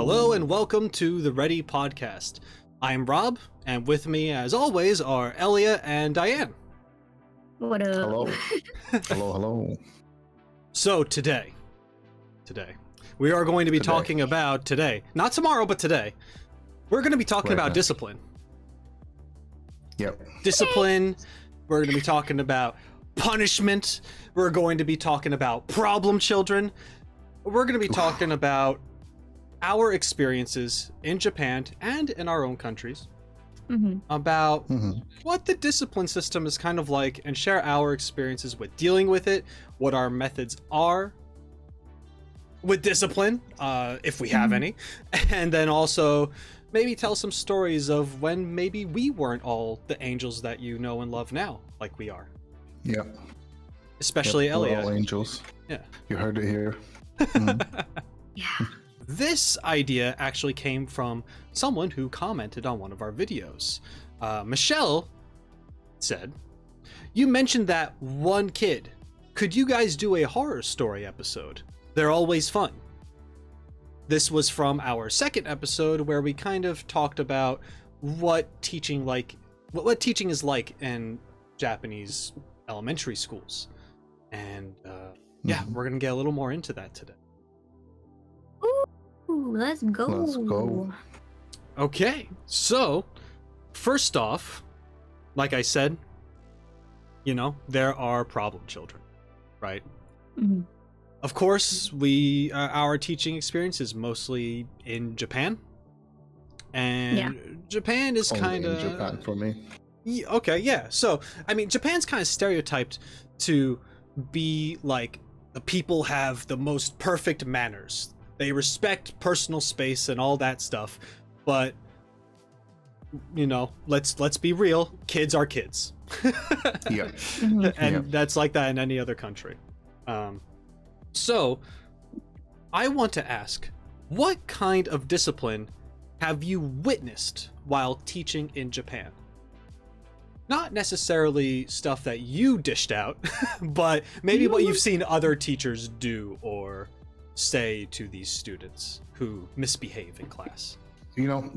Hello and welcome to the Ready Podcast. I'm Rob, and with me, as always, are Elia and Diane. What up? Hello. Hello. So today, we are going to be talking about not tomorrow, but today, we're going to be talking about discipline. Yep. Discipline, we're going to be talking about punishment, we're going to be talking about problem children, we're going to be talking about our experiences in Japan and in our own countries about what the discipline system is kind of like, and share our experiences with dealing with it, what our methods are with discipline, if we have any, and then also maybe tell some stories of when maybe we weren't all the angels that you know and love now, like we are. Yeah. Especially Elia. We're all angels. Yeah. You heard it here. Yeah. This idea actually came from someone who commented on one of our videos. Michelle said, "You mentioned that one kid. Could you guys do a horror story episode? They're always fun." This was from our second episode where we kind of talked about what teaching is like in Japanese elementary schools. And we're going to get a little more into that today. Ooh, let's go. Let's go. Okay, so first off, like I said, there are problem children, right? Of course, our teaching experience is mostly in Japan, and Japan is kind of Japan for me. Okay, yeah. So, I mean, Japan's kind of stereotyped to be like the people have the most perfect manners. They respect personal space and all that stuff, but let's be real. Kids are kids. Yeah. And that's like that in any other country. So I want to ask, what kind of discipline have you witnessed while teaching in Japan? Not necessarily stuff that you dished out, but maybe what you've seen other teachers do or say to these students who misbehave in class.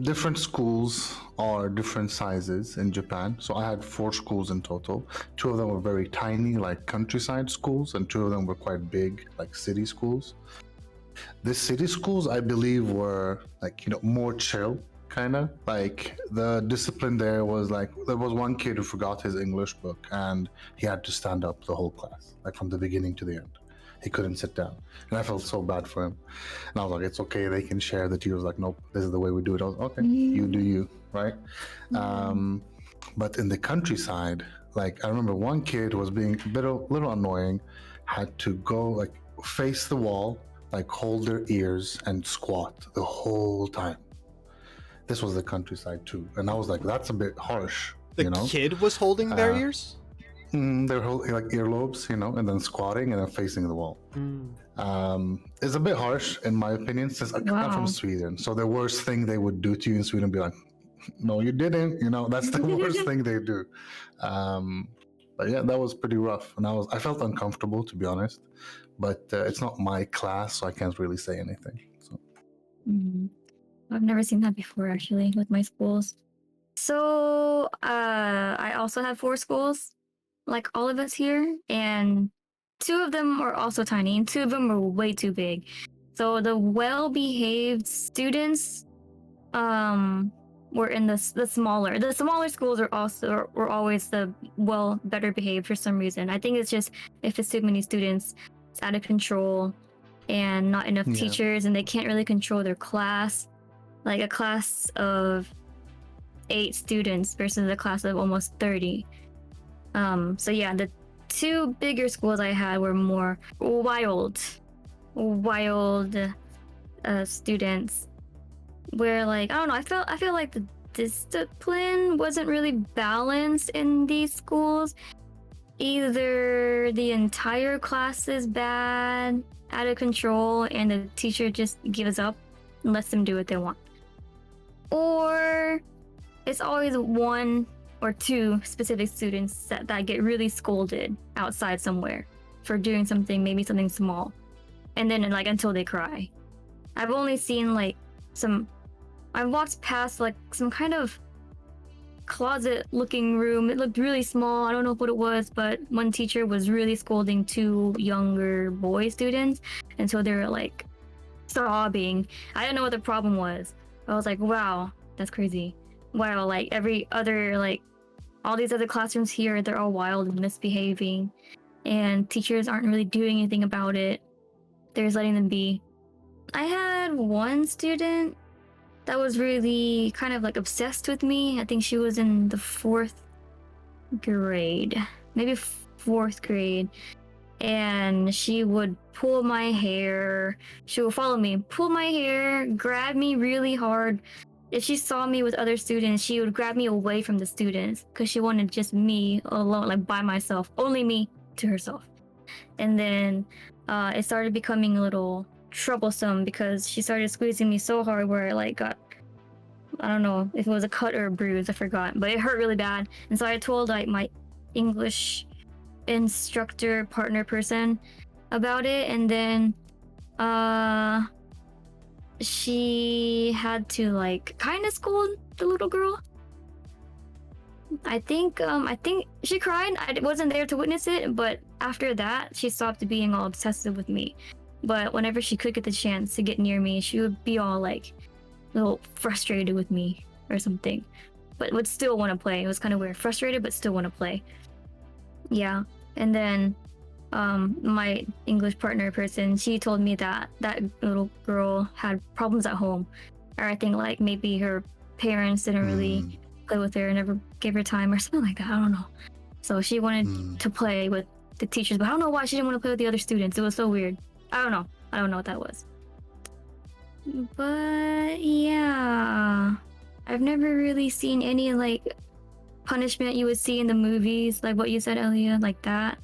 Different schools are different sizes in Japan. So I had 4 schools in total. 2 of them were very tiny, like countryside schools, and 2 of them were quite big, like city schools. The city schools, I believe, were more chill, kind of. Like the discipline there was there was one kid who forgot his English book and he had to stand up the whole class, like from the beginning to the end. He couldn't sit down, and I felt so bad for him. And I was like, "It's okay, they can share." The teacher was like, "Nope, this is the way we do it." I was like, "Okay, you do you, right?" But in the countryside, I remember one kid was being a little annoying, had to go face the wall, hold their ears and squat the whole time. This was the countryside too, and I was like, "That's a bit harsh." The kid was holding their ears? They're holding earlobes, and then squatting and then facing the wall. It's a bit harsh in my opinion, since I'm from Sweden. So the worst thing they would do to you in Sweden would be like, "No, you didn't." That's the worst thing they do. But yeah, that was pretty rough, and I felt uncomfortable, to be honest. But it's not my class, so I can't really say anything. So. I've never seen that before, actually, with my schools. So I also have 4 schools, like all of us here, and 2 of them are also tiny, and 2 of them are way too big. So the well-behaved students were in the smaller schools were always the better behaved for some reason. I think it's just if it's too many students, it's out of control, and not enough teachers, and they can't really control their class. Like a class of 8 students versus a class of almost 30. So yeah, the 2 bigger schools I had were more wild students, where I don't know, I feel like the discipline wasn't really balanced in these schools. Either the entire class is bad, out of control, and the teacher just gives up and lets them do what they want, or it's always 1 or 2 specific students that get really scolded outside somewhere for doing something, maybe something small, and then until they cry. I've only seen I walked past like some kind of closet looking room. It looked really small. I don't know what it was, but one teacher was really scolding two younger boy students, and so they were like sobbing. I didn't know what the problem was. I was like, wow, that's crazy. Wow, like all these other classrooms here, they're all wild and misbehaving, and teachers aren't really doing anything about it. They're just letting them be. I had one student that was really kind of like obsessed with me. I think she was in the 4th grade, maybe 4th grade. And she would pull my hair. She would follow me, pull my hair, grab me really hard. If she saw me with other students, she would grab me away from the students because she wanted just me alone, like by myself, only me to herself. And then it started becoming a little troublesome because she started squeezing me so hard where I like got, I don't know if it was a cut or a bruise, I forgot, but it hurt really bad. And so I told like my English instructor partner person about it, and then she had to like kind of scold the little girl. I think she cried. I wasn't there to witness it, but after that she stopped being all obsessive with me. But whenever she could get the chance to get near me, she would be all like a little frustrated with me or something, but would still want to play. It was kind of weird, frustrated but still want to play. Yeah. And then my English partner person, she told me that that little girl had problems at home, or I think like maybe her parents didn't really play with her, never gave her time or something like that. I don't know. So she wanted to play with the teachers, but I don't know why she didn't want to play with the other students. It was so weird. I don't know what that was. But yeah, I've never really seen any like punishment you would see in the movies, like what you said, Elia, like that.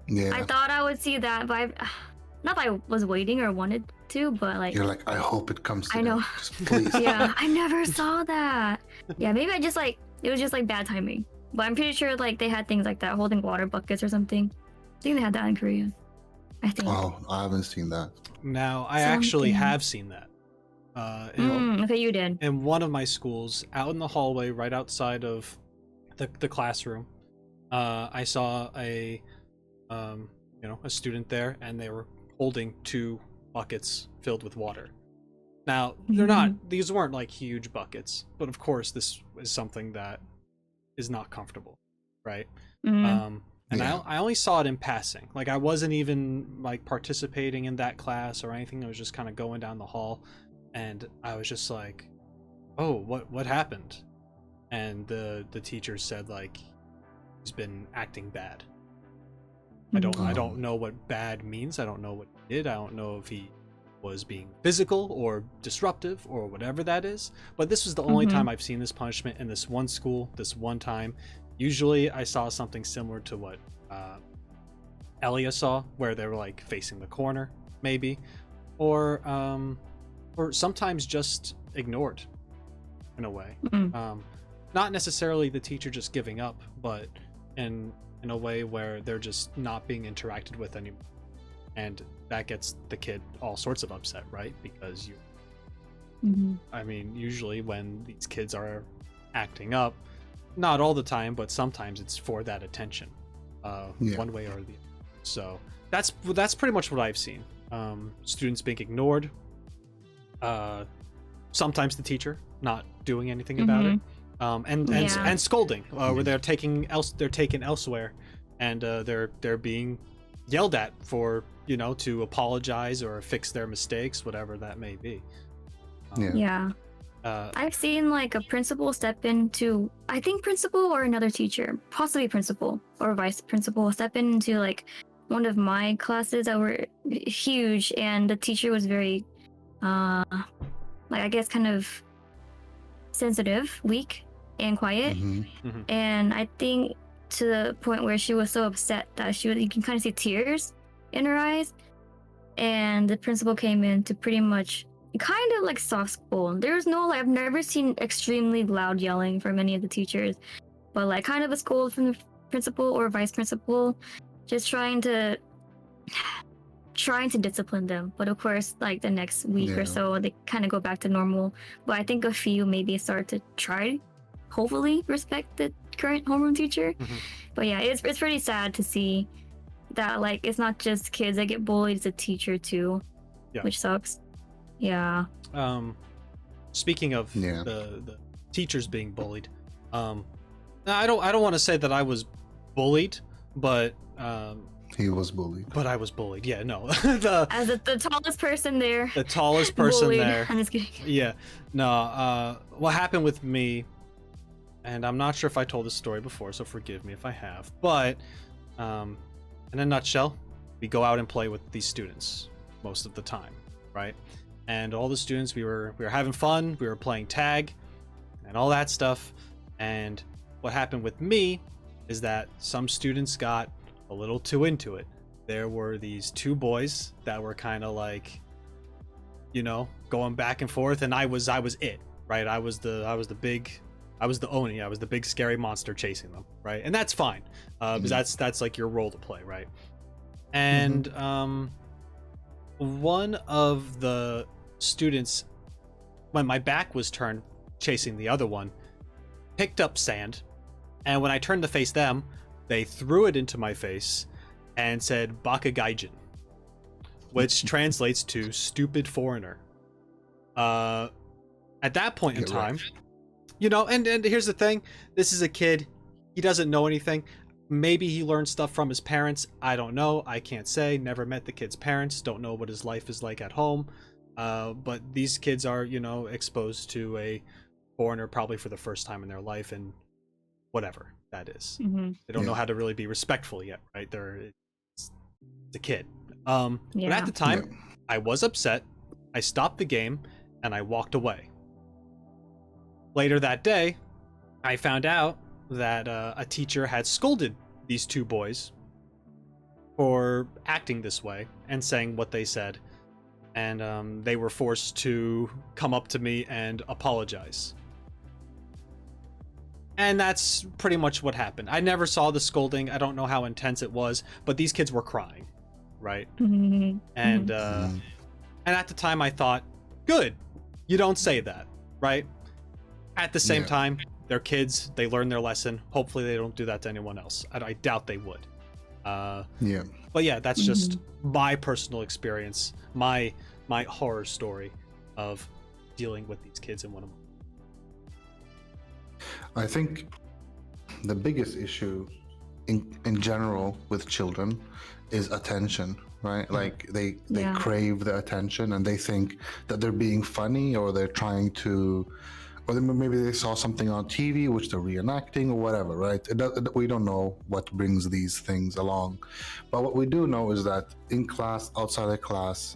Yeah. I thought I would see that, but not that I was waiting or wanted to, but like You're like, I hope it comes to I know. that. Just please. Yeah, I never saw that. Yeah, maybe it was just like bad timing. But I'm pretty sure like they had things like that, holding water buckets or something. I think they had that in Korea. I think. Oh, I haven't seen that. Now, I actually Something. have seen that. Okay, you did. In one of my schools, out in the hallway, right outside of the classroom, I saw a student there, and they were holding 2 buckets filled with water. Now, these weren't like huge buckets, but of course, this is something that is not comfortable, right? And Yeah. I only saw it in passing. Like, I wasn't even like participating in that class or anything. I was just kind of going down the hall, and I was just like, oh, what happened? And the teacher said like he's been acting bad. I don't know what bad means. I don't know what he did. I don't know if he was being physical or disruptive or whatever that is. But this was the only time I've seen this punishment in this one school, this one time. Usually I saw something similar to what Elia saw, where they were like facing the corner, maybe, or sometimes just ignored in a way. Not necessarily the teacher just giving up, but in a way where they're just not being interacted with anymore, and that gets the kid all sorts of upset, right? Because I mean, usually when these kids are acting up, not all the time, but sometimes it's for that attention, one way or the other. So that's pretty much what I've seen. Students being ignored, sometimes the teacher not doing anything about it, and scolding, where they're taken elsewhere, and they're being yelled at for, to apologize or fix their mistakes, whatever that may be. I've seen like a principal step into, I think principal or another teacher, possibly principal or vice principal, step into like one of my classes that were huge, and the teacher was very like, I guess, kind of sensitive, weak, and quiet. And I think to the point where she was so upset that you can kind of see tears in her eyes, and the principal came in to pretty much kind of like soft scold. There's no, like, I've never seen extremely loud yelling from any of the teachers, but like kind of a scold from the principal or vice principal, just trying to trying to discipline them, but of course, like the next week Yeah. or so, they kind of go back to normal. But I think a few maybe start to try, hopefully, respect the current homeroom teacher. Mhm. But yeah, it's pretty sad to see that like it's not just kids that get bullied; it's a teacher too, Yeah. which sucks. Yeah. Speaking of Yeah. the teachers being bullied, I don't want to say that I was bullied, but He was bullied. I was bullied. Yeah, no, As the tallest person there, the tallest person bullied. there. I'm just kidding. Yeah, no. What happened with me, and I'm not sure if I told this story before, so forgive me if I have. But in a nutshell, we go out and play with these students most of the time, right? And all the students, we were having fun. We were playing tag, and all that stuff. And what happened with me is that some students got a little too into it. There were these two boys that were kind of like, going back and forth, and I was it, right? I was the Oni. I was the big scary monster chasing them, right? And that's fine, because that's like your role to play, right? And one of the students, when my back was turned, chasing the other one, picked up sand, and when I turned to face them, they threw it into my face and said "Baka Gaijin," which translates to "stupid foreigner." At that point in Get time, wrecked. and here's the thing: this is a kid; he doesn't know anything. Maybe he learned stuff from his parents. I don't know. I can't say. Never met the kid's parents. Don't know what his life is like at home. But these kids are, exposed to a foreigner probably for the first time in their life, and whatever that is. Mm-hmm. They don't know Yeah. how to really be respectful yet, right? It's a kid. But Yeah. at the time, Yeah. I was upset. I stopped the game and I walked away. Later that day, I found out that a teacher had scolded these two boys for acting this way and saying what they said, and they were forced to come up to me and apologize. And that's pretty much what happened. I never saw the scolding. I don't know how intense it was, but these kids were crying, right? Mm-hmm. And Mhm. and at the time I thought, good, you don't say that, right? At the same Yeah. time, they're kids. They learn their lesson. Hopefully they don't do that to anyone else. I doubt they would. Yeah. But yeah, that's just my personal experience, my horror story of dealing with these kids in one of them. I think the biggest issue in general with children is attention, right? Like they Yeah. crave the attention, and they think that they're being funny, or they're trying to, or then maybe they saw something on TV which they're reenacting or whatever, right? We don't know what brings these things along, but what we do know is that in class, outside of class,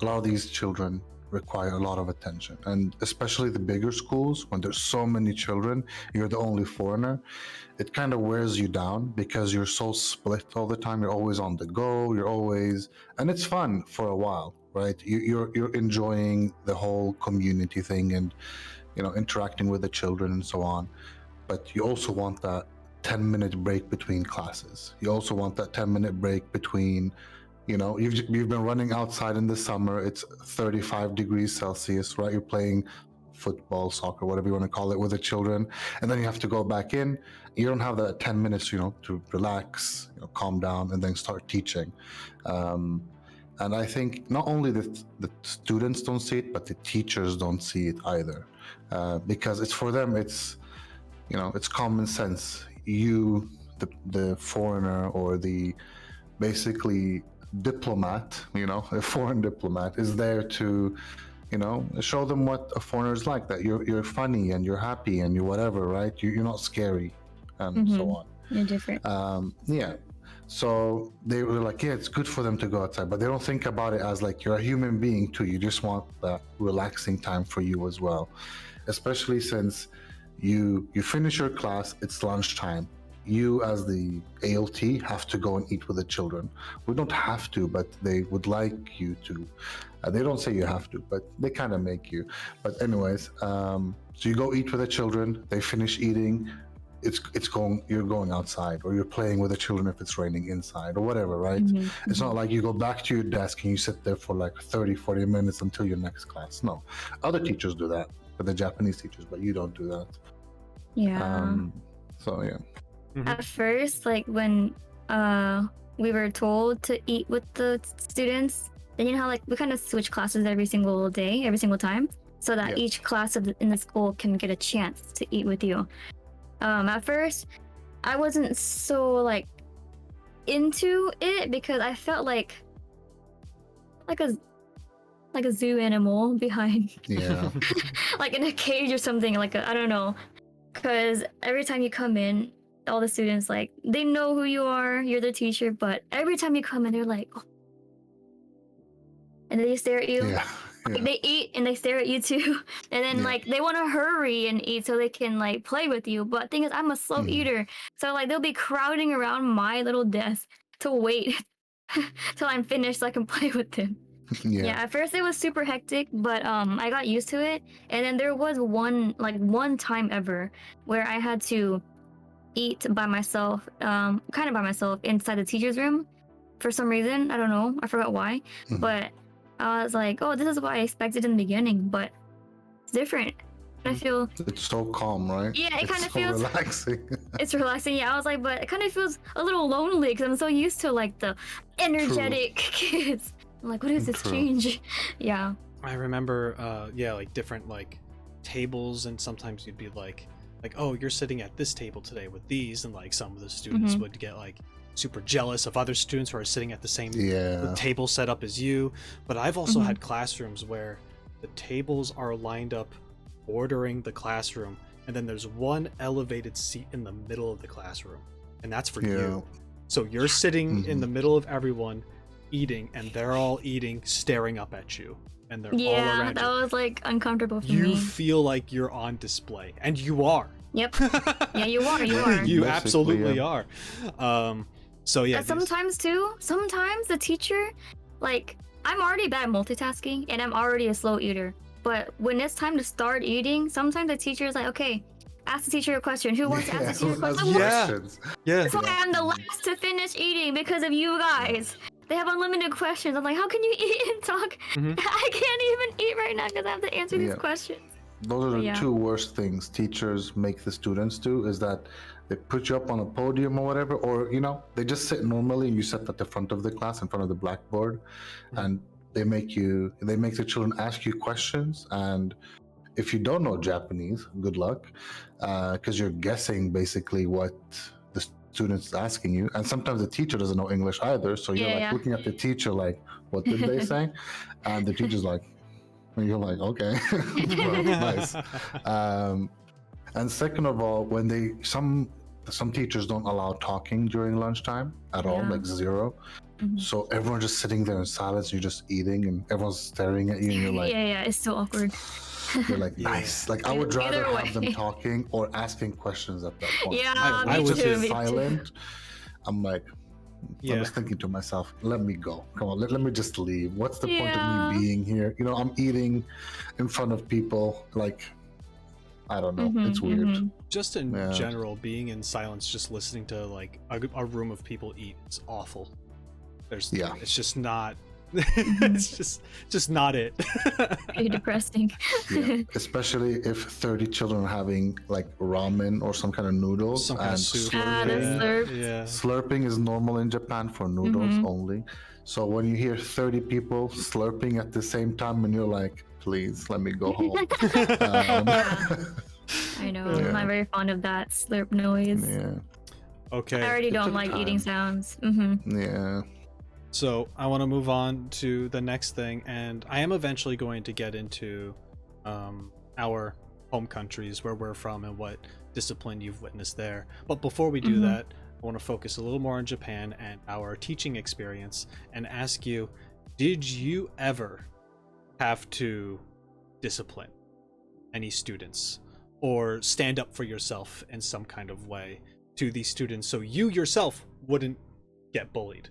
a lot of these children require a lot of attention, and especially the bigger schools, when there's so many children, you're the only foreigner, it kind of wears you down because you're so split all the time. You're always on the go, and it's fun for a while, right? You're enjoying the whole community thing, and interacting with the children and so on, but you also want that 10-minute break between classes. You also want that 10-minute break between, you've been running outside in the summer, it's 35 degrees Celsius, right? You're playing football, soccer, whatever you want to call it, with the children, and then you have to go back in. You don't have that 10 minutes, to relax, calm down, and then start teaching. And I think not only the students don't see it, but the teachers don't see it either, because it's for them, it's common sense. You, the foreigner, or the basically diplomat, a foreign diplomat, is there to show them what a foreigner is like, that you're funny and you're happy and you're whatever, right? You're not scary, and so on. You're different. Yeah. So they were like, yeah, it's good for them to go outside, but they don't think about it as like, you're a human being too. You just want that relaxing time for you as well, especially since you finish your class, it's lunchtime. You as the ALT have to go and eat with the children. We don't have to, but they would like you to. They don't say you have to, but they kind of make you. But anyways, so you go eat with the children, they finish eating. you're going outside, or you're playing with the children if it's raining inside or whatever, right? Mhm, It's mhm. not like you go back to your desk and you sit there for like 30-40 minutes until your next class. No, other teachers do that, but the Japanese teachers, but you don't do that. Yeah. So yeah. At first, like when we were told to eat with the students, then you know how like we kind of switch classes every single day, every single time, so that Yeah. each class in the school can get a chance to eat with you. At first, I wasn't so like into it because I felt like a zoo animal behind Yeah. like in a cage or something, like I don't know, because every time you come in, all the students like they know who you are, you're the teacher, but every time you come in they're like, oh. And they stare at you. Yeah. Like, Yeah. they eat and they stare at you too, and then Yeah. like they want to hurry and eat so they can like play with you, but thing is I'm a slow Mhm. eater, so like they'll be crowding around my little desk to wait till I'm finished so I can play with them. Yeah, at first it was super hectic, but I got used to it. And then there was one time ever where I had to eat by myself, kind of by myself inside the teacher's room for some reason. I don't know, I forgot why. Mhm. But I was like, oh, this is what I expected in the beginning, but it's different. I feel It's so calm, right? Yeah, it It's kinda so feels- relaxing. it's relaxing. Yeah, I was like, but it kind of feels a little lonely because I'm so used to like the energetic kids. I'm like, what is this True. change? Yeah. I remember, like different like tables, and sometimes you'd be like, oh, you're sitting at this table today with these, and like some of the students Mhm. would get like super jealous of other students who are sitting at the same Yeah. table set up as you. But I've also Mhm. had classrooms where the tables are lined up bordering the classroom, and then there's one elevated seat in the middle of the classroom, and that's for Yeah. you. So you're sitting in Mhm. the middle of everyone eating, and they're all eating staring up at you, and they're all Yeah, around that you. was like uncomfortable for You me. feel like you're on display, and you are. Yep. Yeah, you are. You are. You Basically, absolutely yeah. are. So yeah, And sometimes the teacher, like, I'm already bad at multitasking and I'm already a slow eater. But when it's time to start eating, sometimes the teacher is like, okay, ask the teacher a question. Who wants to ask the teacher a who has question? Yeah. questions? yeah. That's why I'm the last to finish eating because of you guys. They have unlimited questions. I'm like, how can you eat and talk? Mhm. I can't even eat right now because I have to answer these Yeah. questions. Those are the Yeah. two worst things teachers make the students do, is that they put you up on a podium or whatever, or they just sit normally and you sit at the front of the class in front of the blackboard, and they make the children ask you questions, and if you don't know Japanese, good luck, because you're guessing basically what the student's asking you, and sometimes the teacher doesn't know English either, so you're Yeah. looking at the teacher like, what did they say? And the teacher's like, and you're like, okay. Well, nice. And second of all, when some teachers don't allow talking during lunchtime at all, Yeah. like zero. Mhm. So everyone's just sitting there in silence. You're just eating, and everyone's staring at you, and you're like, yeah, it's so awkward. you're like, Yeah. nice. Like, I would rather Either have them way. talking or asking questions at that point. Yeah, I me would too. just Me silent. I'm like, I Yeah. was thinking to myself, let me go. Come on, let me just leave. What's the point Yeah. of me being here? I'm eating in front of people. Like, I don't know. Mhm, It's weird. mhm. Just in Yeah. general, being in silence, just listening to like a room of people eat, it's awful. Yeah. It's just not. It's just not it. Pretty depressing. Yeah. Especially if 30 children are having like ramen or some kind of noodles Some kind and of soup. Ah, the slurping. slurp. Yeah. Slurping is normal in Japan for noodles Mhm. only. So when you hear 30 people slurping at the same time, and you're like, please let me go home. I know. Yeah. I'm not very fond of that slurp noise. Yeah. Okay. I already It's don't a like eating time. sounds. Mm-hmm. Yeah. So I want to move on to the next thing, and I am eventually going to get into our home countries, where we're from, and what discipline you've witnessed there. But before we do Mhm. that, I want to focus a little more on Japan and our teaching experience, and ask you, did you ever have to discipline any students or stand up for yourself in some kind of way to these students so you yourself wouldn't get bullied?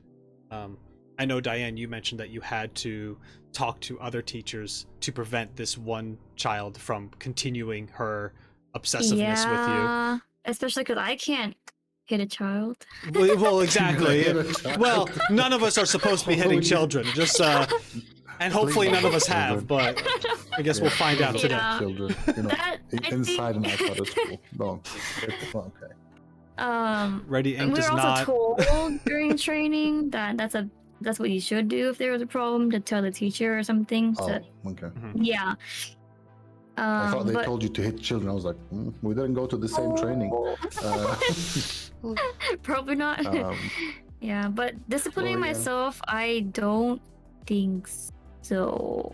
I know, Diane, you mentioned that you had to talk to other teachers to prevent this one child from continuing her obsessiveness with you. especially because I can't hit a child. Well, exactly. Well, none of us are supposed to be hitting children. Just and hopefully none of us have, but I guess we'll find out today. Yeah. Children, you know, That, I inside think- and outside of school. Don't. It's not okay. Ready Ink we does were also not. told during training that that's what you should do if there was a problem, to tell the teacher or something. Oh, So, okay. yeah. I thought they but- told you to hit children. I was like, we didn't go to the same training. Probably not. Yeah, but disciplining Well, yeah. myself, I don't think so.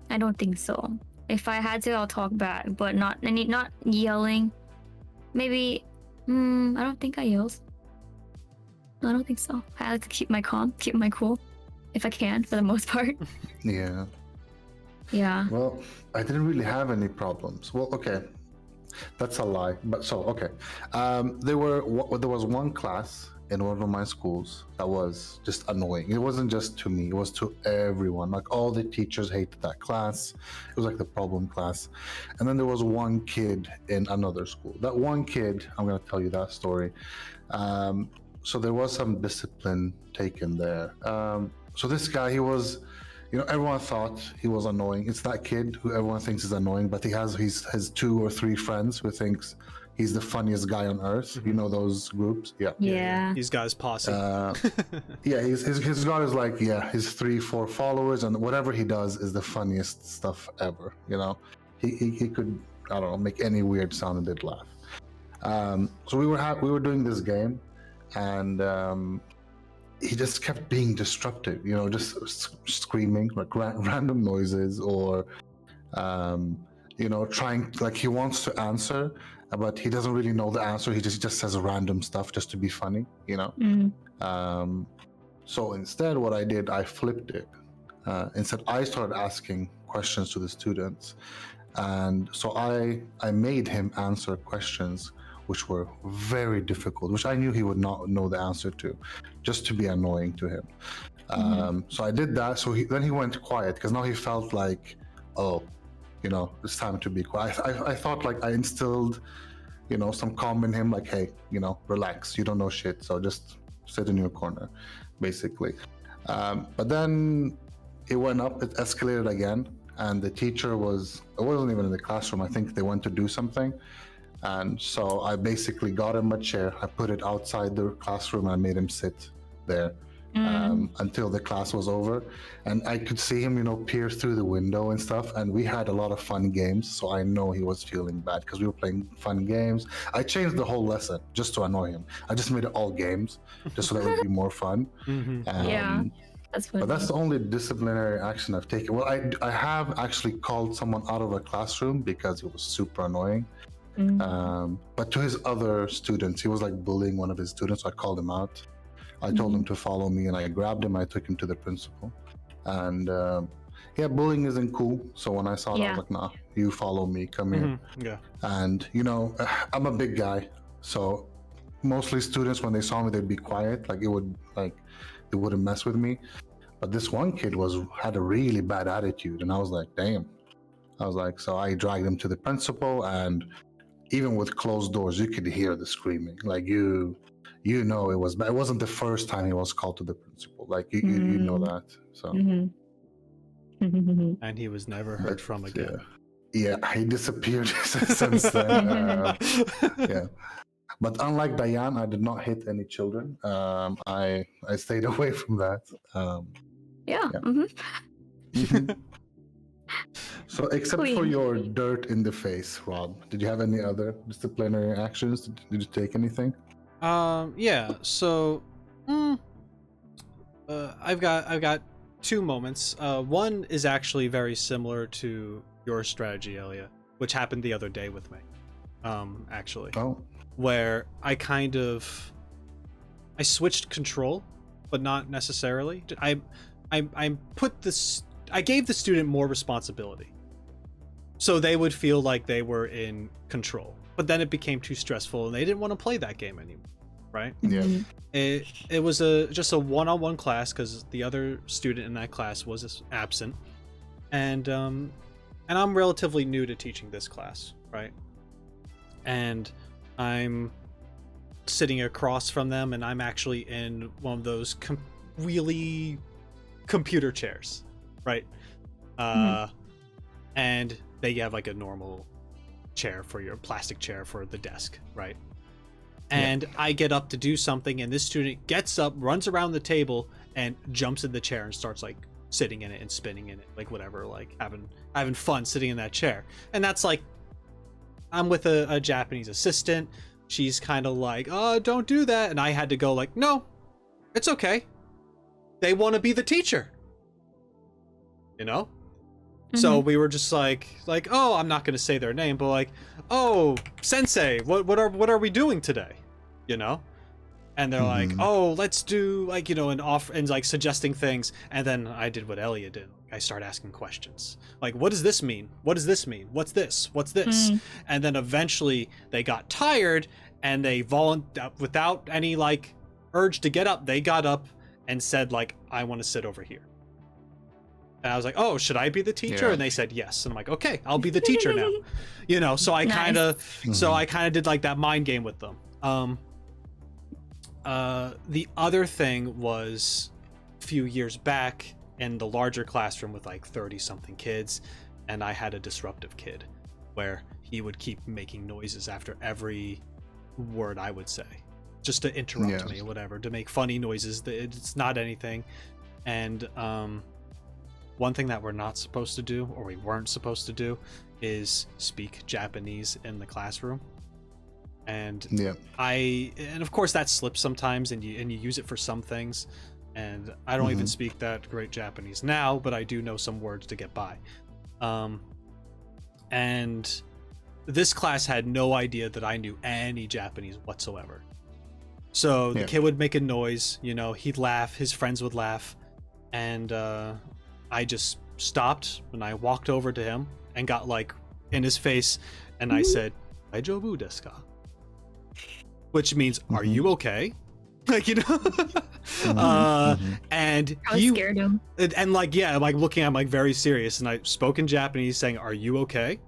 I don't think so. If I had to, I'll talk back, but not yelling. Maybe. I don't think I yelled. No, I don't think so. I like to keep my cool, if I can, for the most part. Yeah. Yeah. Well, I didn't really have any problems. Well, okay, that's a lie. But so okay, there was one class in one of my schools that was just annoying. It wasn't just to me; it was to everyone. Like all the teachers hated that class. It was like the problem class. And then there was one kid in another school. That one kid, I'm gonna tell you that story. So there was some discipline taken there. So this guy, he was. You know, everyone thought he was annoying. It's that kid who everyone thinks is annoying, but he has his 2 or 3 friends who thinks he's the funniest guy on earth. You know those groups? Yeah. Yeah. He's got his posse. Yeah, his God is like, his 3, 4 followers, and whatever he does is the funniest stuff ever. You know, he could, I don't know, make any weird sound and they'd laugh. So we were doing this game, and he just kept being disruptive, you know, just screaming like random noises, or you know, trying, like, he wants to answer but he doesn't really know the answer. He just says random stuff just to be funny, you know. So instead what I did, I flipped it. Instead I started asking questions to the students, and so I made him answer questions which were very difficult, which I knew he would not know the answer to, just to be annoying to him. So I did that. So then he went quiet, because now he felt like, oh, you know, it's time to be quiet. I thought, like, I instilled, you know, some calm in him, like, hey, you know, relax, you don't know shit, so just sit in your corner, basically. But then it went up, it escalated again, and the teacher it wasn't even in the classroom. I think they went to do something. And so I basically got him a chair, I put it outside the classroom, and I made him sit there until the class was over. And I could see him, you know, peer through the window and stuff. And we had a lot of fun games, so I know he was feeling bad because we were playing fun games. I changed the whole lesson just to annoy him. I just made it all games, just so that it would be more fun. Yeah, that's funny. But that's the only disciplinary action I've taken. Well, I have actually called someone out of a classroom because it was super annoying. But to his other students, he was like bullying one of his students. So I called him out. I told him to follow me, and I grabbed him. I took him to the principal. And yeah, bullying isn't cool. So when I saw that, I was like, nah, you follow me, come here. Yeah. And, you know, I'm a big guy. So mostly students, when they saw me, they'd be quiet. Like, they wouldn't mess with me. But this one kid had a really bad attitude. And I was like, damn. I was like, so I dragged him to the principal, and even with closed doors, you could hear the screaming. Like, you know, it wasn't the first time he was called to the principal. Like, you know that. So. And he was never heard from again. Yeah, he disappeared since then. Yeah. But unlike Diane, I did not hit any children. I stayed away from that. So, except for your dirt in the face, Rob, did you have any other disciplinary actions? Did you take anything? Yeah. So, I've got 2 moments. One is actually very similar to your strategy, Elia, which happened the other day with me. Actually. Oh. Where I switched control, but not necessarily. I gave the student more responsibility, so they would feel like they were in control. But then it became too stressful, and they didn't want to play that game anymore, right? Yeah. It was just a one-on-one class because the other student in that class was absent, and I'm relatively new to teaching this class, right? And I'm sitting across from them, and I'm actually in one of those really computer chairs, right? And they have like a normal chair for your plastic chair for the desk, right? And I get up to do something, and this student gets up, runs around the table, and jumps in the chair and starts like sitting in it and spinning in it, like whatever, like having fun sitting in that chair. And that's like, I'm with a Japanese assistant. She's kind of like, oh, don't do that. And I had to go like, no, it's okay. They want to be the teacher, you know? So we were just like, oh, I'm not going to say their name, but like, oh, sensei, what are we doing today? You know? And they're like, oh, let's do like, you know, and like suggesting things. And then I did what Elia did. I started asking questions. Like, what does this mean? What does this mean? What's this? What's this? And then eventually they got tired, and they without any like urge to get up, they got up and said like, I want to sit over here. And I was like, oh, should I be the teacher? Yeah. And they said yes. And I'm like, okay, I'll be the teacher now. You know, so I kind of did like that mind game with them. The other thing was a few years back in the larger classroom with like 30 something kids, and I had a disruptive kid where he would keep making noises after every word I would say, just to interrupt me or whatever, to make funny noises. It's not anything. And one thing that we're not supposed to do, or we weren't supposed to do, is speak Japanese in the classroom. And and of course that slips sometimes, and you use it for some things. And I don't even speak that great Japanese now, but I do know some words to get by. And this class had no idea that I knew any Japanese whatsoever. So the kid would make a noise, you know, he'd laugh, his friends would laugh, and I just stopped and I walked over to him and got like in his face, and I said, "Daijoubu desu ka?" Which means, "Are you okay?" Like, you know. And I was scared him. And like, yeah, like looking at him like very serious, and I spoke in Japanese saying, "Are you okay?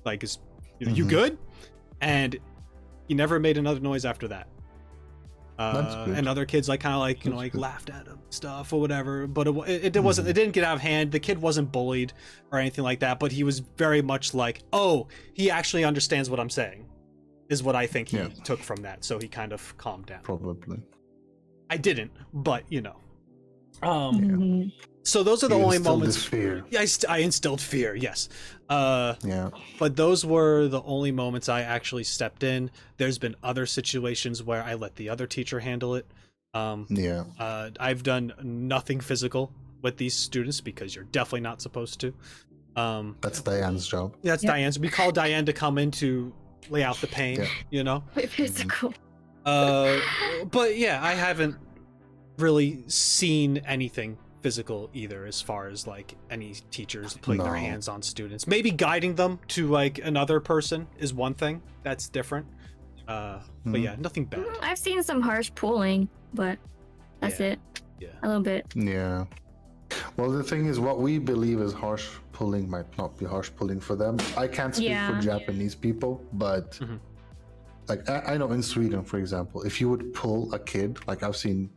Like, is you good?" And he never made another noise after that. And other kids like kind of like, you know, like laughed at him stuff or whatever, but it wasn't, it didn't get out of hand. The kid wasn't bullied or anything like that, but he was very much like, oh, he actually understands what I'm saying, is what I think he took from that. So he kind of calmed down. Probably. I didn't, but you know. So those are the only moments. Fear. Yeah, I instilled fear. Yes. But those were the only moments I actually stepped in. There's been other situations where I let the other teacher handle it. I've done nothing physical with these students because you're definitely not supposed to. That's Diane's job. Yeah, that's Diane's. We call Diane to come in to lay out the pain. You know. Physical. But yeah, I haven't really seen anything physical either, as far as like any teachers putting their hands on students. Maybe guiding them to like another person is one thing that's different. But yeah, nothing bad. I've seen some harsh pulling, but that's it. Yeah. A little bit. Yeah. Well, the thing is, what we believe is harsh pulling might not be harsh pulling for them. I can't speak for Japanese people, but like I know in Sweden, for example, if you would pull a kid, like I've seen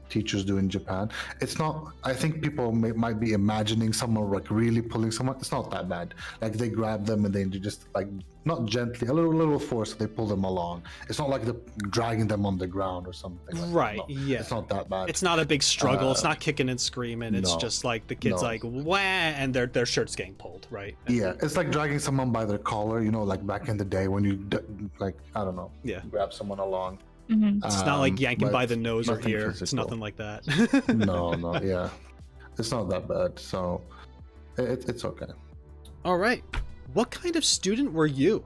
teachers do in Japan, it's not, I think people might be imagining someone like really pulling someone. It's not that bad. Like they grab them and they just like, not gently, a little force, they pull them along. It's not like they're dragging them on the ground or something like right that. No, yeah, it's not that bad. It's not a big struggle. It's not kicking and screaming. It's just like the kid's like wah, and their shirt's getting pulled, right? Yeah, it's like dragging someone by their collar, you know, like back in the day when you like, I don't know, grab someone along. It's not like yanking by the nose or ear. Physical. It's nothing like that. no, it's not that bad. So it's okay. All right, what kind of student were you?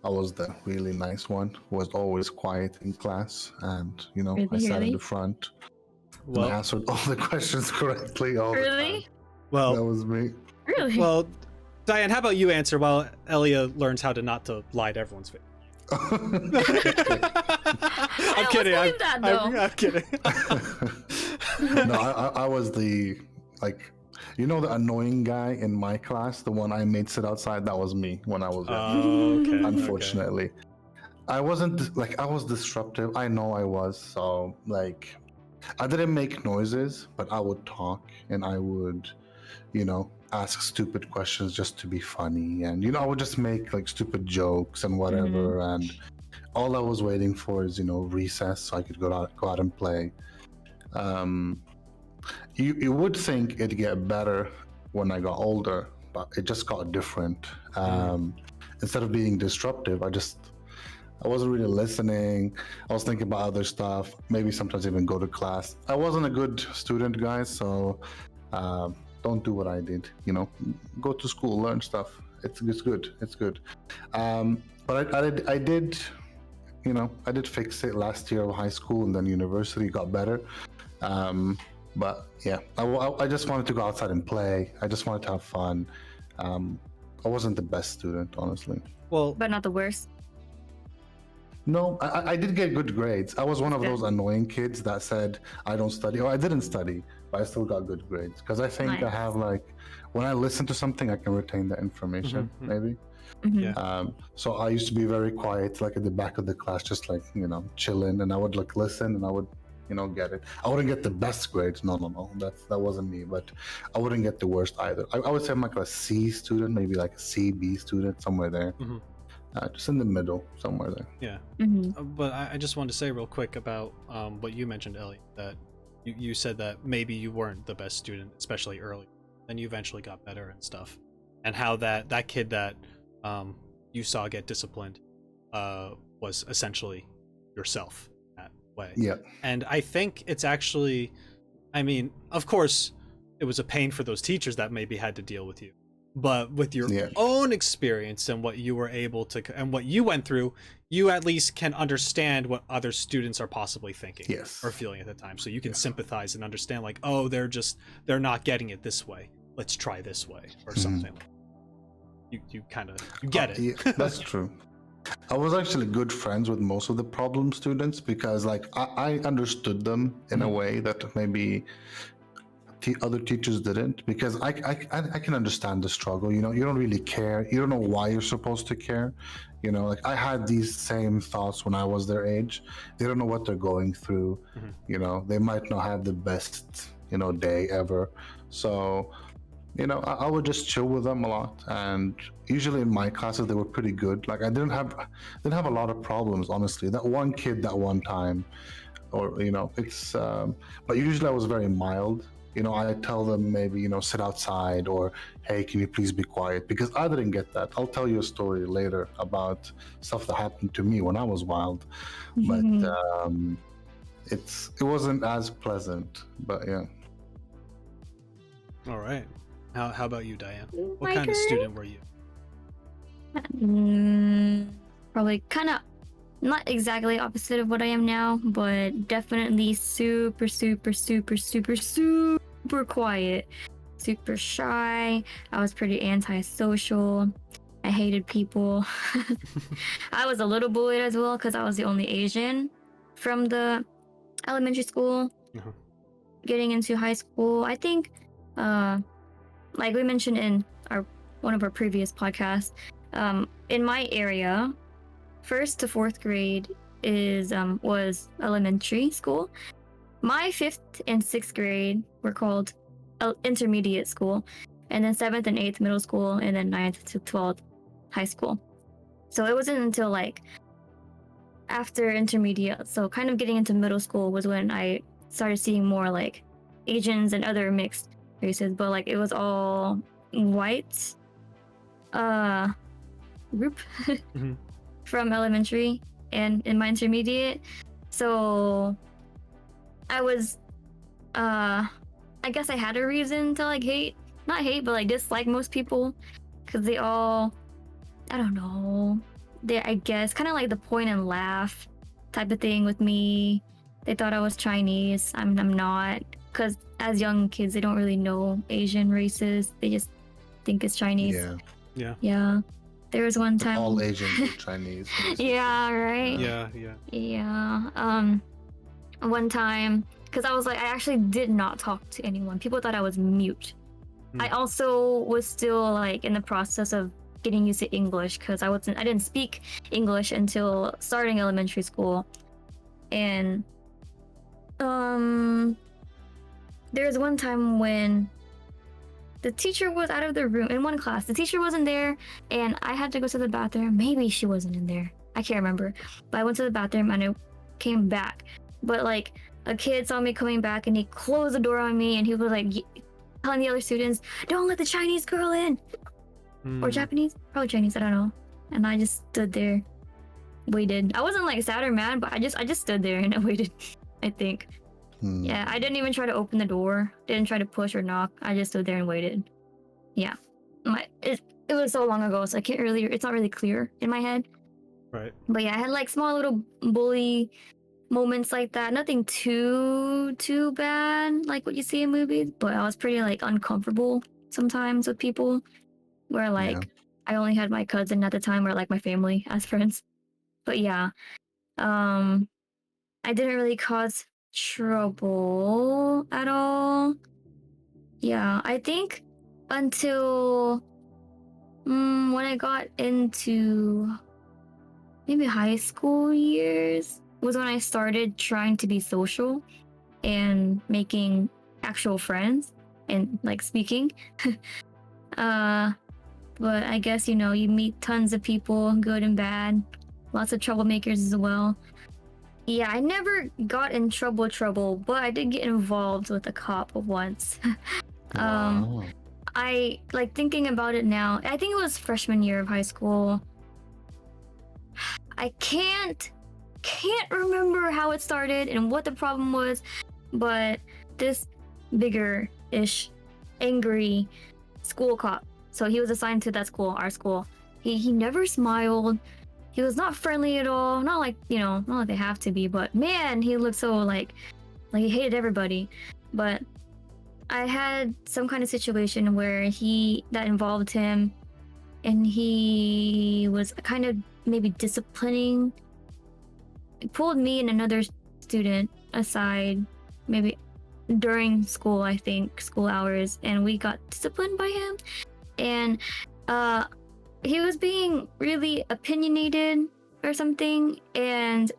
I was the really nice one who was always quiet in class, and you know, I sat in the front and answered all the questions correctly all the time. Well, that was me. Really? Well, Diane, how about you answer while Elia learns how to not to lie to everyone's face? I'm kidding. I'm kidding. No, I was the like. You know the annoying guy in my class, the one I made sit outside? That was me when I was young, Oh, okay. unfortunately. I wasn't like, I was disruptive. I know I was. So like, I didn't make noises, but I would talk and I would, ask stupid questions just to be funny. And, I would just make like stupid jokes and whatever. And all I was waiting for is, recess so I could go out and play. You would think it'd get better when I got older, but it just got different. Instead of being disruptive, I wasn't really listening. I was thinking about other stuff, maybe sometimes even go to class. I wasn't a good student, guys, so don't do what I did. Go to school, learn stuff. It's good. It's good. But I did fix it last year of high school, and then university got better. But yeah, I just wanted to go outside and play. I just wanted to have fun. I wasn't the best student, honestly. Well, But not the worst. No, I did get good grades. I was one of those annoying kids that said I don't study, or I didn't study, but I still got good grades. Because I think I have when I listen to something, I can retain the information, maybe. Yeah. So I used to be very quiet, like at the back of the class, just chilling, and I would listen, and I would, get it. I wouldn't get the best grades. No, that wasn't me. But I wouldn't get the worst either. I would say I'm like a C student, maybe like a C, B student, somewhere there. Just in the middle, somewhere there. Yeah. But I just wanted to say real quick about what you mentioned, Ellie, that you said that maybe you weren't the best student, especially early, and you eventually got better and stuff, and how that kid that you saw get disciplined was essentially yourself that way. Yeah. And I think it's actually, I mean, of course, it was a pain for those teachers that maybe had to deal with you. But with your own experience and what you were able to, and what you went through, you at least can understand what other students are possibly thinking or feeling at the time. So you can sympathize and understand, like, oh, they're not getting it this way. Let's try this way or something. You kind of get it. Yeah, that's true. I was actually good friends with most of the problem students because, like, I understood them in a way that maybe other teachers didn't, because I can understand the struggle. You don't really care. You don't know why you're supposed to care. Like I had these same thoughts when I was their age. They don't know what they're going through. They might not have the best day ever. So I would just chill with them a lot, and usually in my classes they were pretty good. Like I didn't have a lot of problems, honestly. That one kid that one time, or it's but usually I was very mild. I tell them maybe, sit outside, or, hey, can you please be quiet? Because I didn't get that. I'll tell you a story later about stuff that happened to me when I was wild. But it wasn't as pleasant, but yeah. All right. How about you, Diane? What kind of student were you? Probably kind of not exactly opposite of what I am now, but definitely super quiet, super shy. I was pretty antisocial. I hated people. I was a little bullied as well because I was the only Asian from the elementary school. Getting into high school, I think, like we mentioned in one of our previous podcasts, in my area, 1st to 4th grade was elementary school. My 5th and 6th grade were called intermediate school, and then 7th and 8th middle school, and then 9th to 12th high school. So it wasn't until like after intermediate, so kind of getting into middle school, was when I started seeing more like Asians and other mixed races, but like it was all white group from elementary and in my intermediate. So I was I guess I had a reason to like not hate, but like dislike most people, because they all, I don't know, I guess kind of like the point and laugh type of thing with me. They thought I was Chinese. I'm not, because as young kids they don't really know Asian races. They just think it's Chinese. Yeah. There was one time all Asians are Chinese. Yeah, right. Yeah. One time, because I was like, I actually did not talk to anyone. People thought I was mute. I also was still like in the process of getting used to English because I didn't speak English until starting elementary school. And there was one time when the teacher was out of the room in one class. The teacher wasn't there, and I had to go to the bathroom. Maybe she wasn't in there. I can't remember. But I went to the bathroom and I came back. But like a kid saw me coming back and he closed the door on me and he was like telling the other students, "Don't let the Chinese girl in." Or Japanese? Probably Chinese, I don't know. And I just stood there, waited. I wasn't like sad or mad, but I just stood there and I waited, I think. Yeah, I didn't even try to open the door. Didn't try to push or knock. I just stood there and waited. Yeah. It was so long ago, so I can't really, it's not really clear in my head. Right. But yeah, I had like small little bully moments like that. Nothing too bad like what you see in movies, but I was pretty like uncomfortable sometimes with people where like I only had my cousin at the time or like my family as friends. But yeah, I didn't really cause trouble at all. Yeah, I think until when I got into maybe high school years was when I started trying to be social and making actual friends and like speaking. But I guess you meet tons of people, good and bad, lots of troublemakers as well. Yeah, I never got in trouble, but I did get involved with a cop once. Wow. I like thinking about it now. I think it was freshman year of high school. I can't remember how it started and what the problem was, but this bigger-ish, angry school cop. So he was assigned to that school, our school. He never smiled. He was not friendly at all. Not like, not like they have to be, but man, he looked so like he hated everybody. But I had some kind of situation where that involved him, and he was kind of maybe disciplining. He pulled me and another student aside, maybe during school, I think, school hours, and we got disciplined by him. And he was being really opinionated or something, and